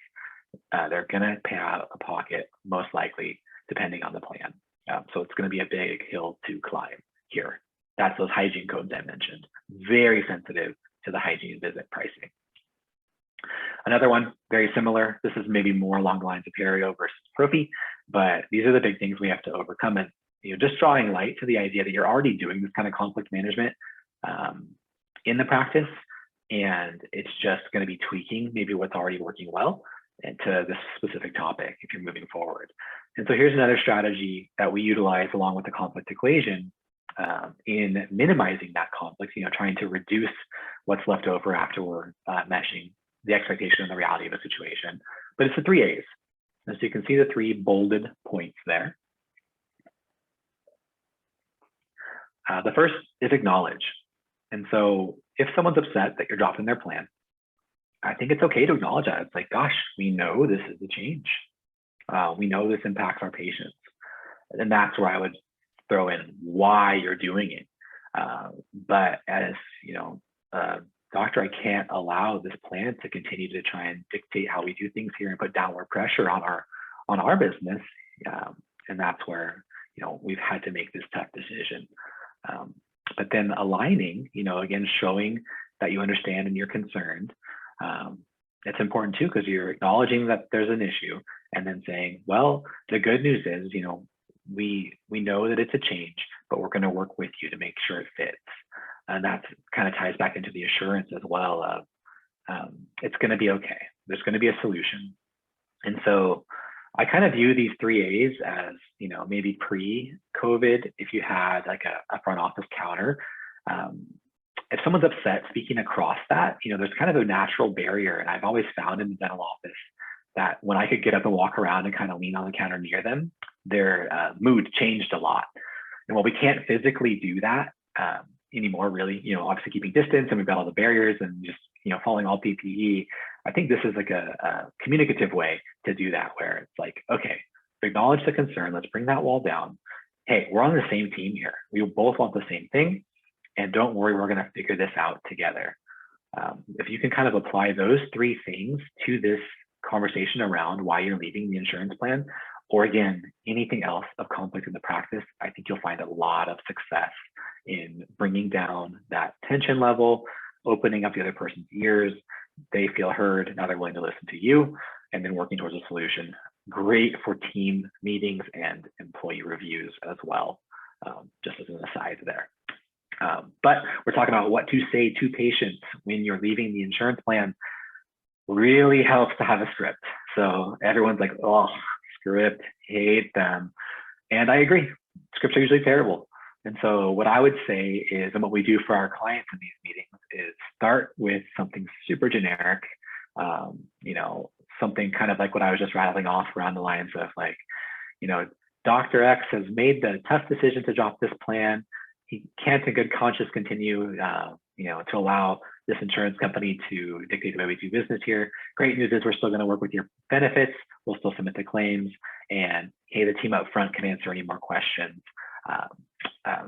They're going to pay out of pocket, most likely, depending on the plan. So it's going to be a big hill to climb here. That's those hygiene codes I mentioned. Very sensitive to the hygiene visit pricing. Another one, very similar. This is maybe more along the lines of perio versus prophy, but these are the big things we have to overcome. And just drawing light to the idea that you're already doing this kind of conflict management in the practice, and it's just going to be tweaking maybe what's already working well to this specific topic if you're moving forward. And so here's another strategy that we utilize along with the conflict equation in minimizing that conflict, trying to reduce what's left over after we're meshing the expectation and the reality of a situation. But it's the 3 A's. And so you can see the 3 bolded points there. The first is acknowledge. And so if someone's upset that you're dropping their plan, I think it's okay to acknowledge that. It's like, gosh, we know this is a change. We know this impacts our patients. And that's where I would throw in why you're doing it. But as doctor, I can't allow this plan to continue to try and dictate how we do things here and put downward pressure on our business. And that's where, we've had to make this tough decision. But then aligning, again, showing that you understand and you're concerned. It's important too, because you're acknowledging that there's an issue and then saying, well, the good news is, we know that it's a change, but we're going to work with you to make sure it fits. And that kind of ties back into the assurance as well of it's going to be okay. There's going to be a solution. And so I kind of view these 3 A's as, maybe pre-COVID, if you had like a front office counter, if someone's upset speaking across that, there's kind of a natural barrier. And I've always found in the dental office that when I could get up and walk around and kind of lean on the counter near them, their mood changed a lot. And while we can't physically do that anymore, really, obviously keeping distance, and we've got all the barriers and just, following all PPE, I think this is like a communicative way to do that, where it's like, okay, acknowledge the concern, let's bring that wall down. Hey, we're on the same team here. We both want the same thing. And don't worry, we're going to figure this out together. If you can kind of apply those 3 things to this conversation around why you're leaving the insurance plan, or again, anything else of conflict in the practice, I think you'll find a lot of success in bringing down that tension level, opening up the other person's ears. They feel heard, now they're willing to listen to you, and then working towards a solution. Great for team meetings and employee reviews as well, just as an aside there. But we're talking about what to say to patients when you're leaving the insurance plan. Really helps to have a script. So everyone's like, oh, script, hate them. And I agree, scripts are usually terrible. And so what I would say is, and what we do for our clients in these meetings, is start with something super generic, something kind of like what I was just rattling off around the lines of like, Dr. X has made the tough decision to drop this plan. He can't in good conscience continue, to allow this insurance company to dictate the way we do business here. Great news is we're still going to work with your benefits. We'll still submit the claims. And hey, the team up front can answer any more questions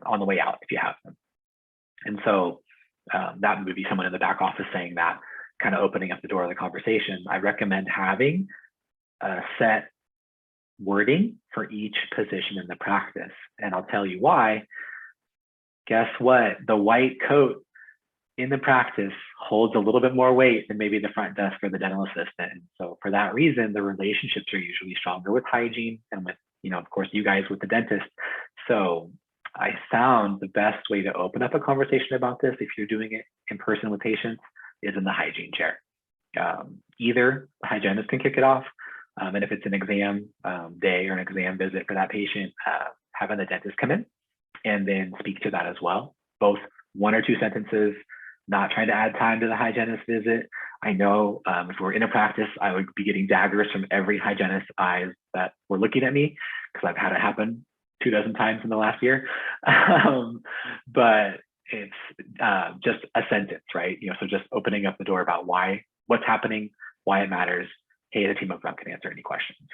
on the way out if you have them. And so that would be someone in the back office saying that, kind of opening up the door of the conversation. I recommend having a set wording for each position in the practice. And I'll tell you why. Guess what? The white coat in the practice holds a little bit more weight than maybe the front desk or the dental assistant. And so for that reason, the relationships are usually stronger with hygiene and with, of course, you guys with the dentist. So I found the best way to open up a conversation about this, if you're doing it in person with patients, is in the hygiene chair. Either the hygienist can kick it off, and if it's an exam day or an exam visit for that patient, having the dentist come in and then speak to that as well. Both 1 or 2 sentences, not trying to add time to the hygienist visit. I know if we're in a practice, I would be getting daggers from every hygienist's eyes that were looking at me, because I've had it happen 24 times in the last year. But it's just a sentence, right? So just opening up the door about what's happening, why it matters. Hey, the team up front can answer any questions.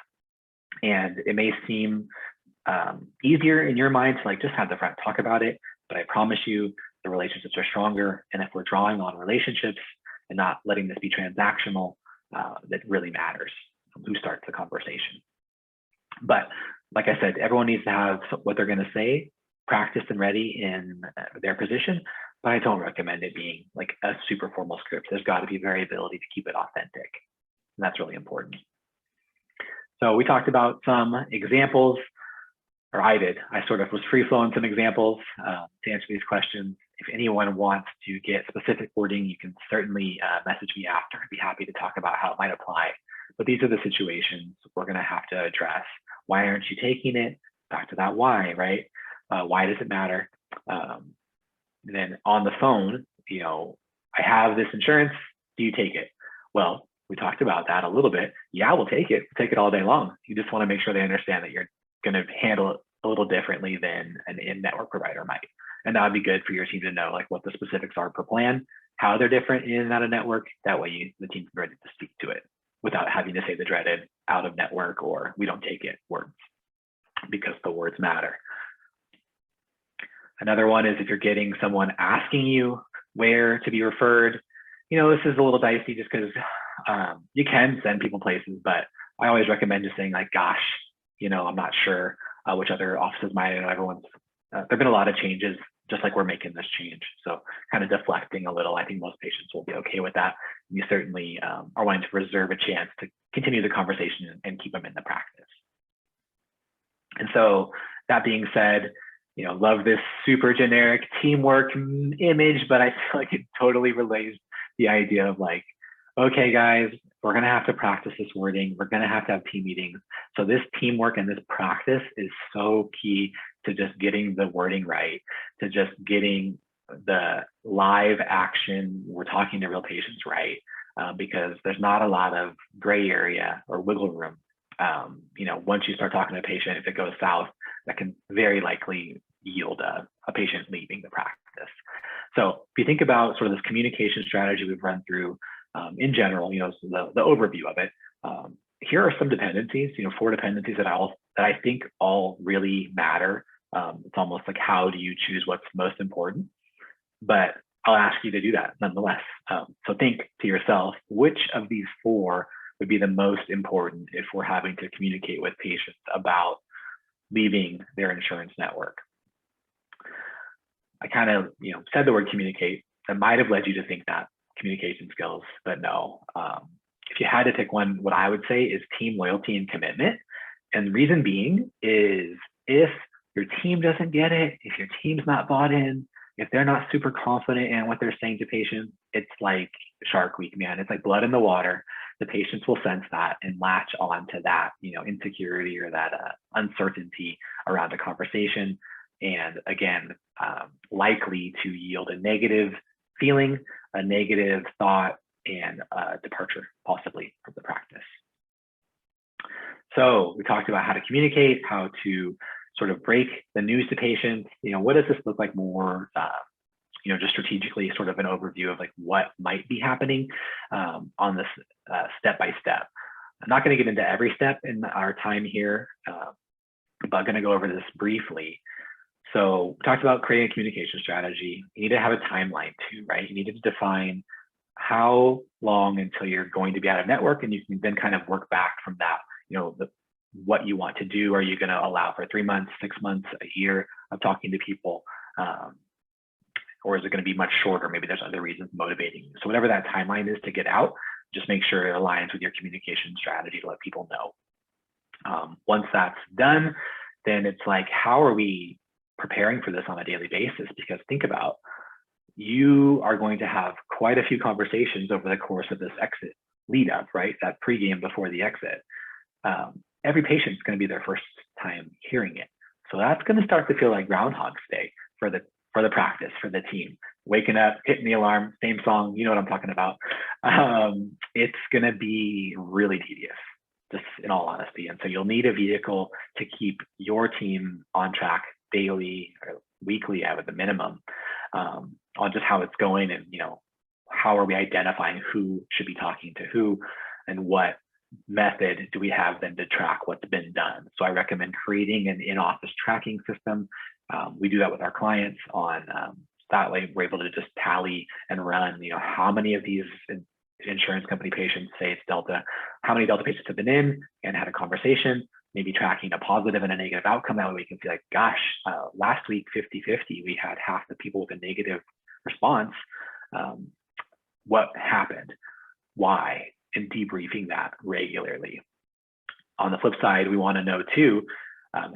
And it may seem easier in your mind to like just have the front talk about it, but I promise you the relationships are stronger. And if we're drawing on relationships and not letting this be transactional, that really matters who starts the conversation. But like I said, everyone needs to have what they're going to say practiced and ready in their position, but I don't recommend it being like a super formal script. There's got to be variability to keep it authentic. And that's really important. So we talked about some examples, or I did. I sort of was free flowing some examples to answer these questions. If anyone wants to get specific wording, you can certainly message me after. I'd be happy to talk about how it might apply. But these are the situations we're going to have to address. Why aren't you taking it? Back to that why, right? Why does it matter? Then on the phone, I have this insurance. Do you take it? Well, we talked about that a little bit. Yeah, we'll take it. We'll take it all day long. You just want to make sure they understand that you're going to handle it a little differently than an in-network provider might. And that would be good for your team to know like what the specifics are per plan, how they're different in and out of network. That way the team's ready to speak to it without having to say the dreaded out of network or we don't take it words, because the words matter. Another one is if you're getting someone asking you where to be referred. This is a little dicey just because you can send people places, but I always recommend just saying like, gosh, I'm not sure which other offices might. Everyone's, there've been a lot of changes, just like we're making this change. So kind of deflecting a little. I think most patients will be okay with that. You certainly are wanting to preserve a chance to continue the conversation and keep them in the practice. And so that being said, love this super generic teamwork image, but I feel like it totally relays the idea of like, okay, guys, we're going to have to practice this wording. We're going to have team meetings. So this teamwork and this practice is so key to just getting the wording right, to just getting the live action. We're talking to real patients right, because there's not a lot of gray area or wiggle room. Once you start talking to a patient, if it goes south, that can very likely yield a patient leaving the practice. So if you think about sort of this communication strategy we've run through in general, so the overview of it, here are some dependencies, 4 dependencies that I think all really matter. It's almost like, how do you choose what's most important? But I'll ask you to do that nonetheless. So think to yourself, which of these 4 would be the most important if we're having to communicate with patients about leaving their insurance network? I kind of, said the word communicate. That might have led you to think that communication skills, but no. If you had to pick one, what I would say is team loyalty and commitment. And the reason being is if your team doesn't get it, if your team's not bought in, if they're not super confident in what they're saying to patients, it's like Shark Week, man. It's like blood in the water. The patients will sense that and latch on to that, insecurity or that uncertainty around a conversation. And again, likely to yield a negative feeling, a negative thought, and departure possibly from the practice. So we talked about how to communicate, how to sort of break the news to patients. What does this look like more, just strategically, sort of an overview of like what might be happening on this step by step. I'm not going to get into every step in our time here, but I'm going to go over this briefly. So we talked about creating a communication strategy. You need to have a timeline too, right? You need to define how long until you're going to be out of network, and you can then kind of work back from that, what you want to do. Are you going to allow for 3 months, 6 months, a year of talking to people? Or is it going to be much shorter? Maybe there's other reasons motivating you. So whatever that timeline is to get out, just make sure it aligns with your communication strategy to let people know. Once that's done, then it's like, how are we preparing for this on a daily basis? Because think about, you are going to have quite a few conversations over the course of this exit lead up, right? That pregame before the exit. Every patient's going to be their first time hearing it. So that's going to start to feel like Groundhog's Day for the practice, for the team. Waking up, hitting the alarm, same song, you know what I'm talking about. It's going to be really tedious, just in all honesty. And so you'll need a vehicle to keep your team on track daily or weekly at the minimum, on just how it's going, and how are we identifying who should be talking to who, and what method do we have then to track what's been done. So I recommend creating an in-office tracking system. We do that with our clients on that way we're able to just tally and run, how many of these insurance company patients, say it's Delta, how many Delta patients have been in and had a conversation, maybe tracking a positive and a negative outcome. That way we can see like, gosh, last week, 50-50, we had half the people with a negative response. What happened? Why? And debriefing that regularly. On the flip side, we want to know too,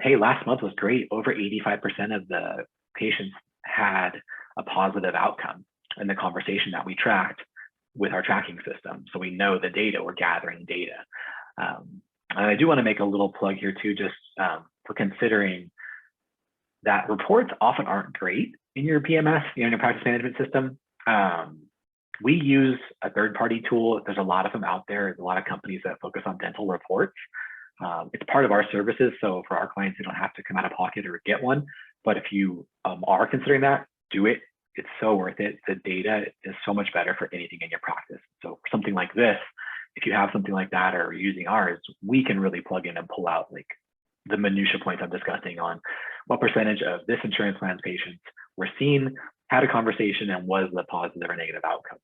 hey, last month was great. Over 85% of the patients had a positive outcome in the conversation that we tracked with our tracking system. So we know the data, we're gathering data. And I do want to make a little plug here too, just for considering that reports often aren't great in your PMS, in your practice management system. We use a third-party tool. There's a lot of them out there. There's a lot of companies that focus on dental reports. It's part of our services. So for our clients, you don't have to come out of pocket or get one. But if you are considering that, do it. It's so worth it. The data is so much better for anything in your practice. So for something like this, if you have something like that or using ours, we can really plug in and pull out like the minutia points I'm discussing on what percentage of this insurance plan's patients were seen, had a conversation, and was the positive or negative outcome.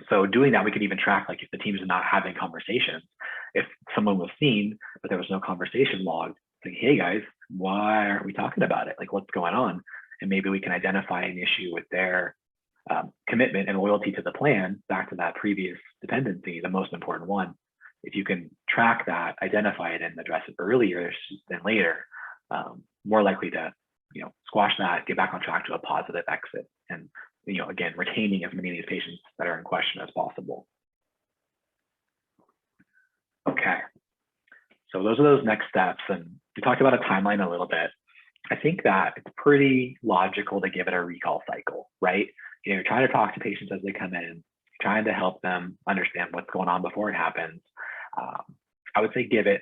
So doing that, we could even track, like, if the team's not having conversations, if someone was seen, but there was no conversation logged, like, hey guys, why aren't we talking about it? Like, what's going on? And maybe we can identify an issue with their commitment and loyalty to the plan, back to that previous dependency, the most important one. If you can track that, identify it, and address it earlier than later, more likely to, squash that, get back on track to a positive exit, and, again, retaining as many of these patients that are in question as possible. Okay, so those are those next steps, and we talked about a timeline a little bit. I think that it's pretty logical to give it a recall cycle, right? You're trying to talk to patients as they come in, you're trying to help them understand what's going on before it happens. I would say give it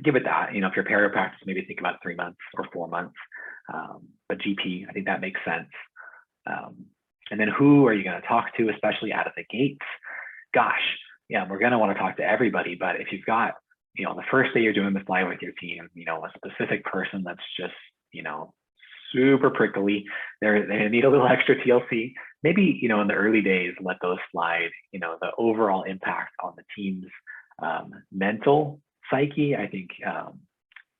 that. If you're period practice, maybe think about 3 months or 4 months. But GP, I think that makes sense. And then who are you going to talk to, especially out of the gates? Gosh, yeah, we're going to want to talk to everybody. But if you've got, the first day you're doing the fly with your team, a specific person that's just, super prickly, they need a little extra TLC. Maybe, in the early days, let those slide. The overall impact on the team's mental psyche, I think,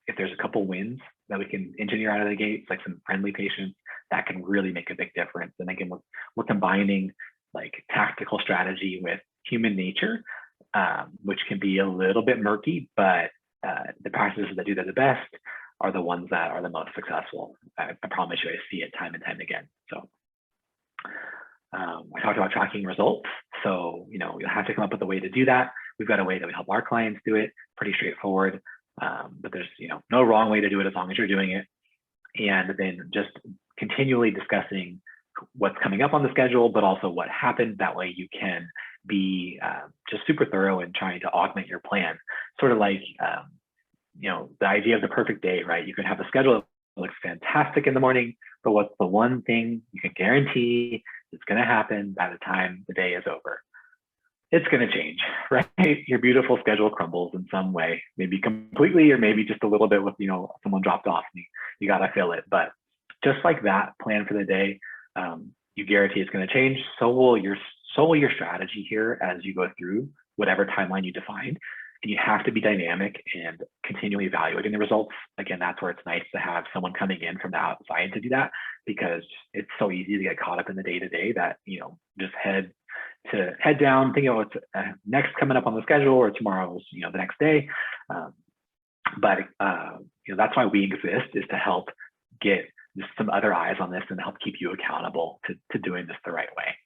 if there's a couple wins that we can engineer out of the gates, like some friendly patients, that can really make a big difference. And again, we're combining like tactical strategy with human nature, which can be a little bit murky, but the practices that do that the best are the ones that are the most successful. I promise you, I see it time and time again. So I talked about tracking results. So, you'll have to come up with a way to do that. We've got a way that we help our clients do it, pretty straightforward. But there's, no wrong way to do it as long as you're doing it. And then just continually discussing what's coming up on the schedule, but also what happened. That way you can be just super thorough in trying to augment your plan. Sort of like, the idea of the perfect day, right? You could have a schedule that looks fantastic in the morning, but what's the one thing you can guarantee is going to happen by the time the day is over? It's going to change, right? Your beautiful schedule crumbles in some way, maybe completely, or maybe just a little bit with, someone dropped off and you got to fill it. But just like that plan for the day, you guarantee it's going to change. So will your strategy here as you go through whatever timeline you define. And you have to be dynamic and continually evaluating the results. Again, that's where it's nice to have someone coming in from the outside to do that, because it's so easy to get caught up in the day-to-day that, just head down, thinking about what's next coming up on the schedule, or tomorrow's, the next day. But that's why we exist, is to help get just some other eyes on this and help keep you accountable to doing this the right way.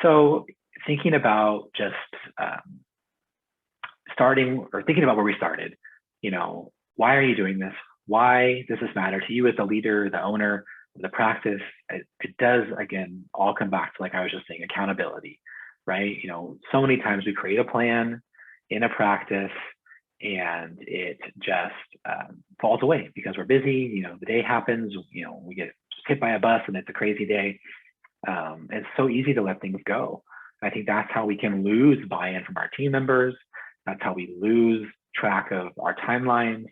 So thinking about just thinking about where we started, why are you doing this? Why does this matter to you as the leader, the owner of the practice? It does, again, all come back to, like I was just saying, accountability, right? So many times we create a plan in a practice and it just falls away because we're busy. The day happens, we get hit by a bus and it's a crazy day. It's so easy to let things go. I think that's how we can lose buy-in from our team members. That's how we lose track of our timelines.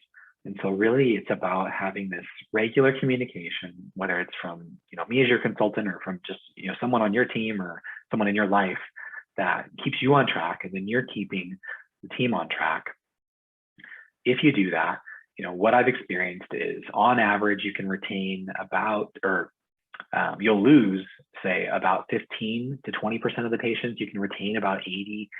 And so really it's about having this regular communication, whether it's from, me as your consultant, or from just, someone on your team or someone in your life, that keeps you on track, and then you're keeping the team on track. If you do that, what I've experienced is, on average, you can retain about, you'll lose, say, about 15 to 20% of the patients. You can retain about 80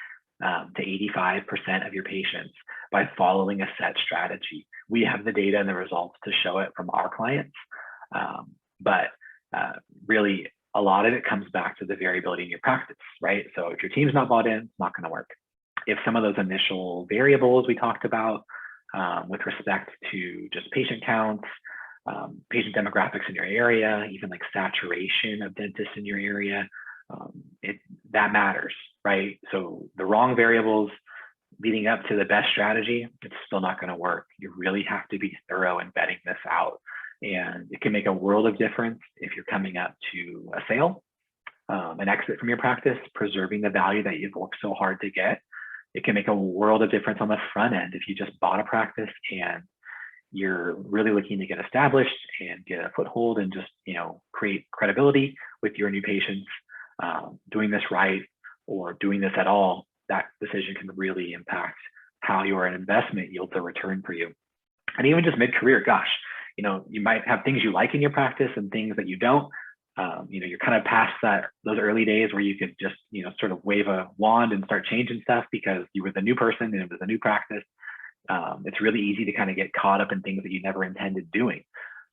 to 85% of your patients by following a set strategy. We have the data and the results to show it from our clients. But really, a lot of it comes back to the variability in your practice, right? So if your team's not bought in, it's not going to work. If some of those initial variables we talked about with respect to just patient counts, patient demographics in your area, even like saturation of dentists in your area, that matters, right? So the wrong variables leading up to the best strategy, it's still not going to work. You really have to be thorough in vetting this out. And it can make a world of difference if you're coming up to a sale, an exit from your practice, preserving the value that you've worked so hard to get. it can make a world of difference on the front end if you just bought a practice and you're really looking to get established and get a foothold and just, create credibility with your new patients. Doing this right or doing this at all, that decision can really impact how your investment yields a return for you. And even just mid-career, gosh, you might have things you like in your practice and things that you don't. You're kind of past those early days where you could just, sort of wave a wand and start changing stuff because you were the new person and it was a new practice. It's really easy to kind of get caught up in things that you never intended doing.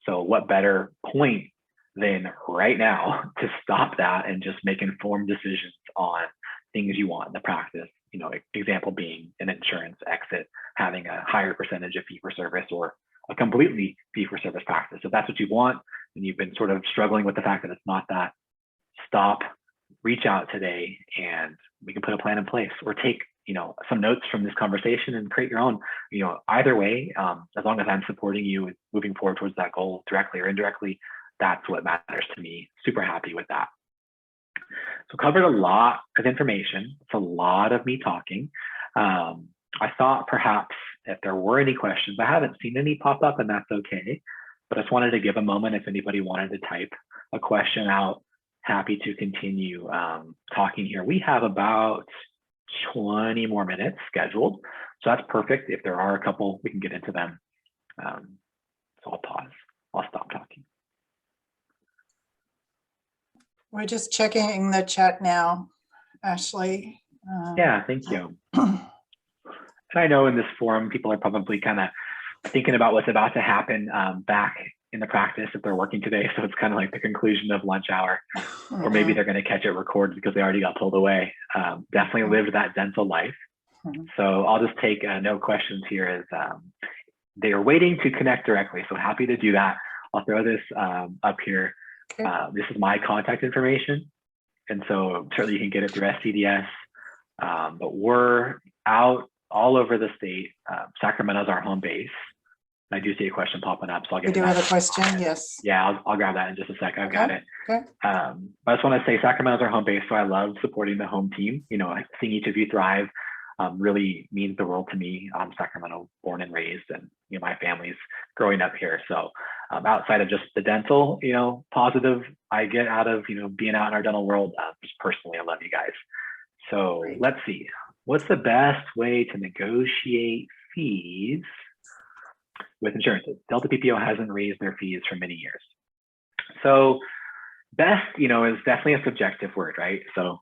So what better point than right now to stop that and just make informed decisions on things you want in the practice? Example being an insurance exit, having a higher percentage of fee-for-service or a completely fee-for-service practice. If that's what you want and you've been sort of struggling with the fact that it's not that, stop, reach out today, and we can put a plan in place or take some notes from this conversation and create your own. Either way, as long as I'm supporting you and moving forward towards that goal directly or indirectly, that's what matters to me. Super happy with that. So covered a lot of information. It's a lot of me talking. I thought perhaps if there were any questions, I haven't seen any pop up, and that's okay. But I just wanted to give a moment if anybody wanted to type a question out. Happy to continue talking here. We have about 20 more minutes scheduled, so that's perfect. If there are a couple, we can get into them. So I'll pause. I'll stop talking. We're just checking the chat now, Ashlee. Yeah, thank you. And I know in this forum, people are probably kind of thinking about what's about to happen back in the practice if they're working today. So it's kind of like the conclusion of lunch hour, or maybe they're going to catch it recorded because they already got pulled away. Definitely lived that dental life. So I'll just take no questions here as they are waiting to connect directly. So happy to do that. I'll throw this up here. Okay. This is my contact information. And so certainly you can get it through SDDS, but we're out all over the state. Sacramento's our home base. I do see a question popping up, so I'll get We do have a question, yes. Yeah, I'll grab that in just a sec. I've got it. Okay. But I just want to say Sacramento's our home base, so I love supporting the home team. Seeing each of you thrive really means the world to me. I'm Sacramento born and raised, and my family's growing up here. So outside of just the dental, positive I get out of being out in our dental world, just personally, I love you guys. So Great. Let's see. What's the best way to negotiate fees with insurances? Delta PPO hasn't raised their fees for many years. So best, is definitely a subjective word, right? So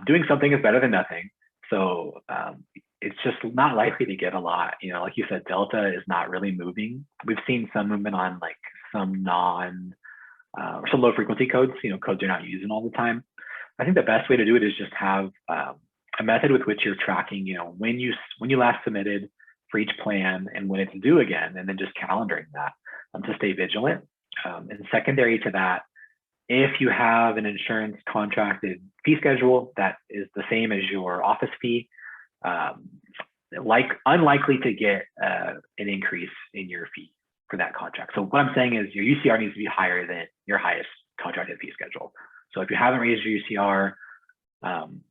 doing something is better than nothing. So it's just not likely to get a lot. Like you said, Delta is not really moving. We've seen some movement on like some or some low frequency codes, codes you're not using all the time. I think the best way to do it is just have a method with which you're tracking, when you last submitted for each plan and when it's due again, and then just calendaring that to stay vigilant. And secondary to that, if you have an insurance contracted fee schedule that is the same as your office fee, unlikely to get an increase in your fee for that contract. So what I'm saying is your UCR needs to be higher than your highest contracted fee schedule. So if you haven't raised your UCR,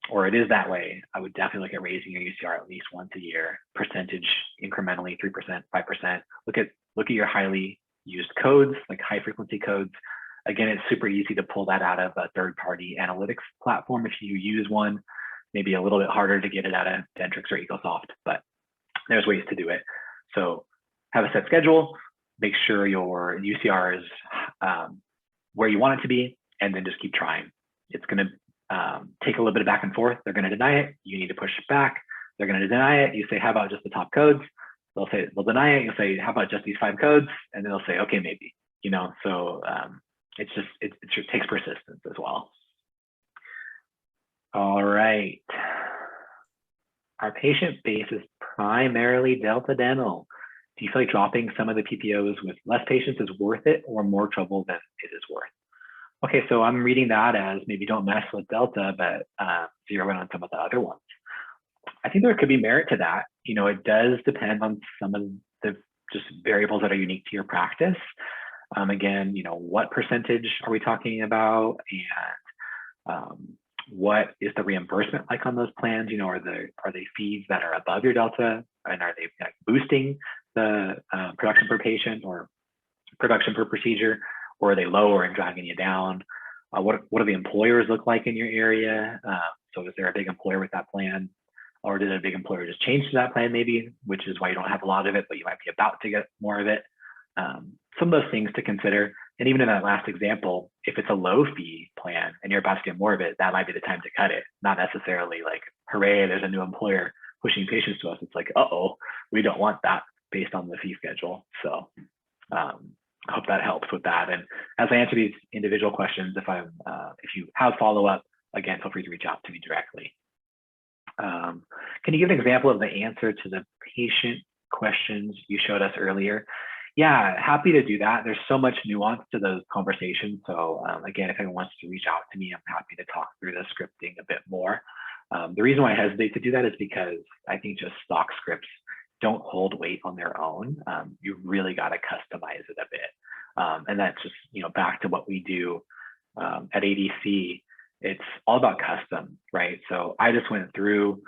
or it is that way, I would definitely look at raising your UCR at least once a year, percentage incrementally, 3%, 5%. Look at your highly used codes, like high frequency codes. Again, it's super easy to pull that out of a third-party analytics platform if you use one. Maybe a little bit harder to get it out of Dentrix or EcoSoft, but there's ways to do it. So have a set schedule, make sure your UCR is where you want it to be, and then just keep trying. It's going to take a little bit of back and forth. They're going to deny it. You need to push it back. They're going to deny it. You say, how about just the top codes? They'll deny it. You'll say, how about just these 5 codes? And then they'll say, okay, maybe, so it takes persistence as well. All right. Our patient base is primarily Delta Dental. Do you feel like dropping some of the PPOs with less patients is worth it or more trouble than it is worth? Okay, so I'm reading that as maybe don't mess with Delta, but zero in on some of the other ones. I think there could be merit to that. It does depend on some of the just variables that are unique to your practice. Again, what percentage are we talking about? And What is the reimbursement like on those plans? You know, are they fees that are above your delta, and are they like boosting the production per patient or production per procedure, or are they lower and dragging you down? What do the employers look like in your area? So is there a big employer with that plan, or did a big employer just change to that plan maybe, which is why you don't have a lot of it, but you might be about to get more of it? Some of those things to consider. And even in that last example, if it's a low fee plan and you're about to get more of it, that might be the time to cut it. Not necessarily like, hooray, there's a new employer pushing patients to us. It's like, uh-oh, we don't want that based on the fee schedule. So I hope that helps with that. And as I answer these individual questions, if you have follow-up, again, feel free to reach out to me directly. Can you give an example of the answer to the patient questions you showed us earlier? Yeah, happy to do that. There's so much nuance to those conversations. So again, if anyone wants to reach out to me, I'm happy to talk through the scripting a bit more. The reason why I hesitate to do that is because I think just stock scripts don't hold weight on their own. You really got to customize it a bit. And that's just, you know, back to what we do at ADC. It's all about custom, right? So I just went through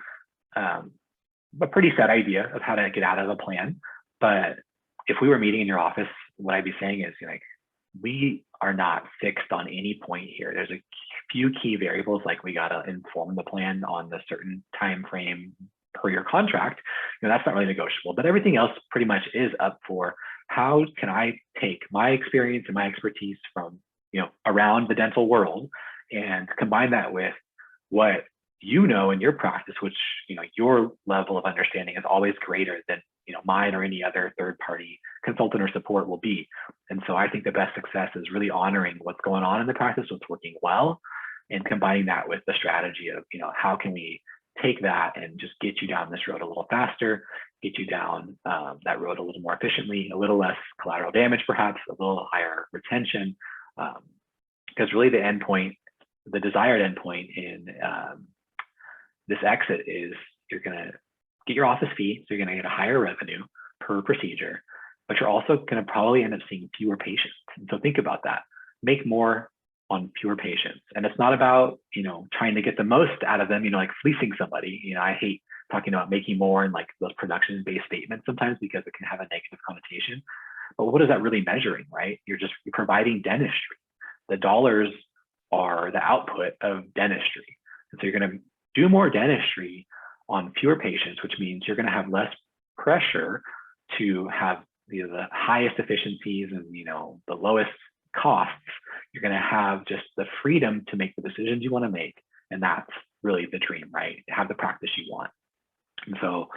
a pretty set idea of how to get out of a plan. But if we were meeting in your office, what I'd be saying is, like, we are not fixed on any point here. There's a few key variables, like we got to inform the plan on the certain time frame per your contract. You know, that's not really negotiable, but everything else pretty much is up for how can I take my experience and my expertise from, you know, around the dental world and combine that with what you know in your practice, which, you know, your level of understanding is always greater than, you know, mine or any other third-party consultant or support will be. And so I think the best success is really honoring what's going on in the practice, what's working well, and combining that with the strategy of, you know, how can we take that and just get you down this road a little faster, get you down that road a little more efficiently, a little less collateral damage, perhaps a little higher retention, because really the endpoint, the desired endpoint in this exit is you're going to get your office fee, so you're going to get a higher revenue per procedure, but you're also going to probably end up seeing fewer patients. And so think about that. Make more on fewer patients. And it's not about, you know, trying to get the most out of them, you know, like fleecing somebody. You know, I hate talking about making more and like those production-based statements sometimes because it can have a negative connotation. But what is that really measuring, right? You're providing dentistry. The dollars are the output of dentistry. And so you're going to do more dentistry on fewer patients, which means you're going to have less pressure to have, you know, the highest efficiencies and, you know, the lowest costs. You're going to have just the freedom to make the decisions you want to make. And that's really the dream, right? Have the practice you want. And so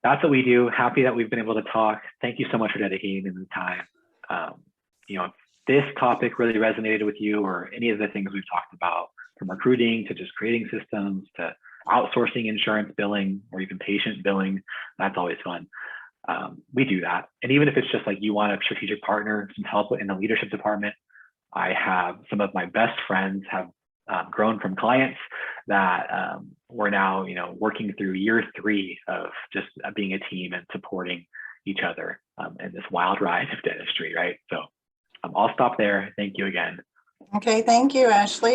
that's what we do. Happy that we've been able to talk. Thank you so much for dedicating the time. You know, if this topic really resonated with you, or any of the things we've talked about, from recruiting to just creating systems to outsourcing insurance billing or even patient billing, that's always fun. We do that. And even if it's just like you want a strategic partner, some help in the leadership department, I have some of my best friends have grown from clients that we're now, you know, working through year 3 of just being a team and supporting each other in this wild ride of dentistry, right? So I'll stop there. Thank you again. Okay, thank you, Ashlee.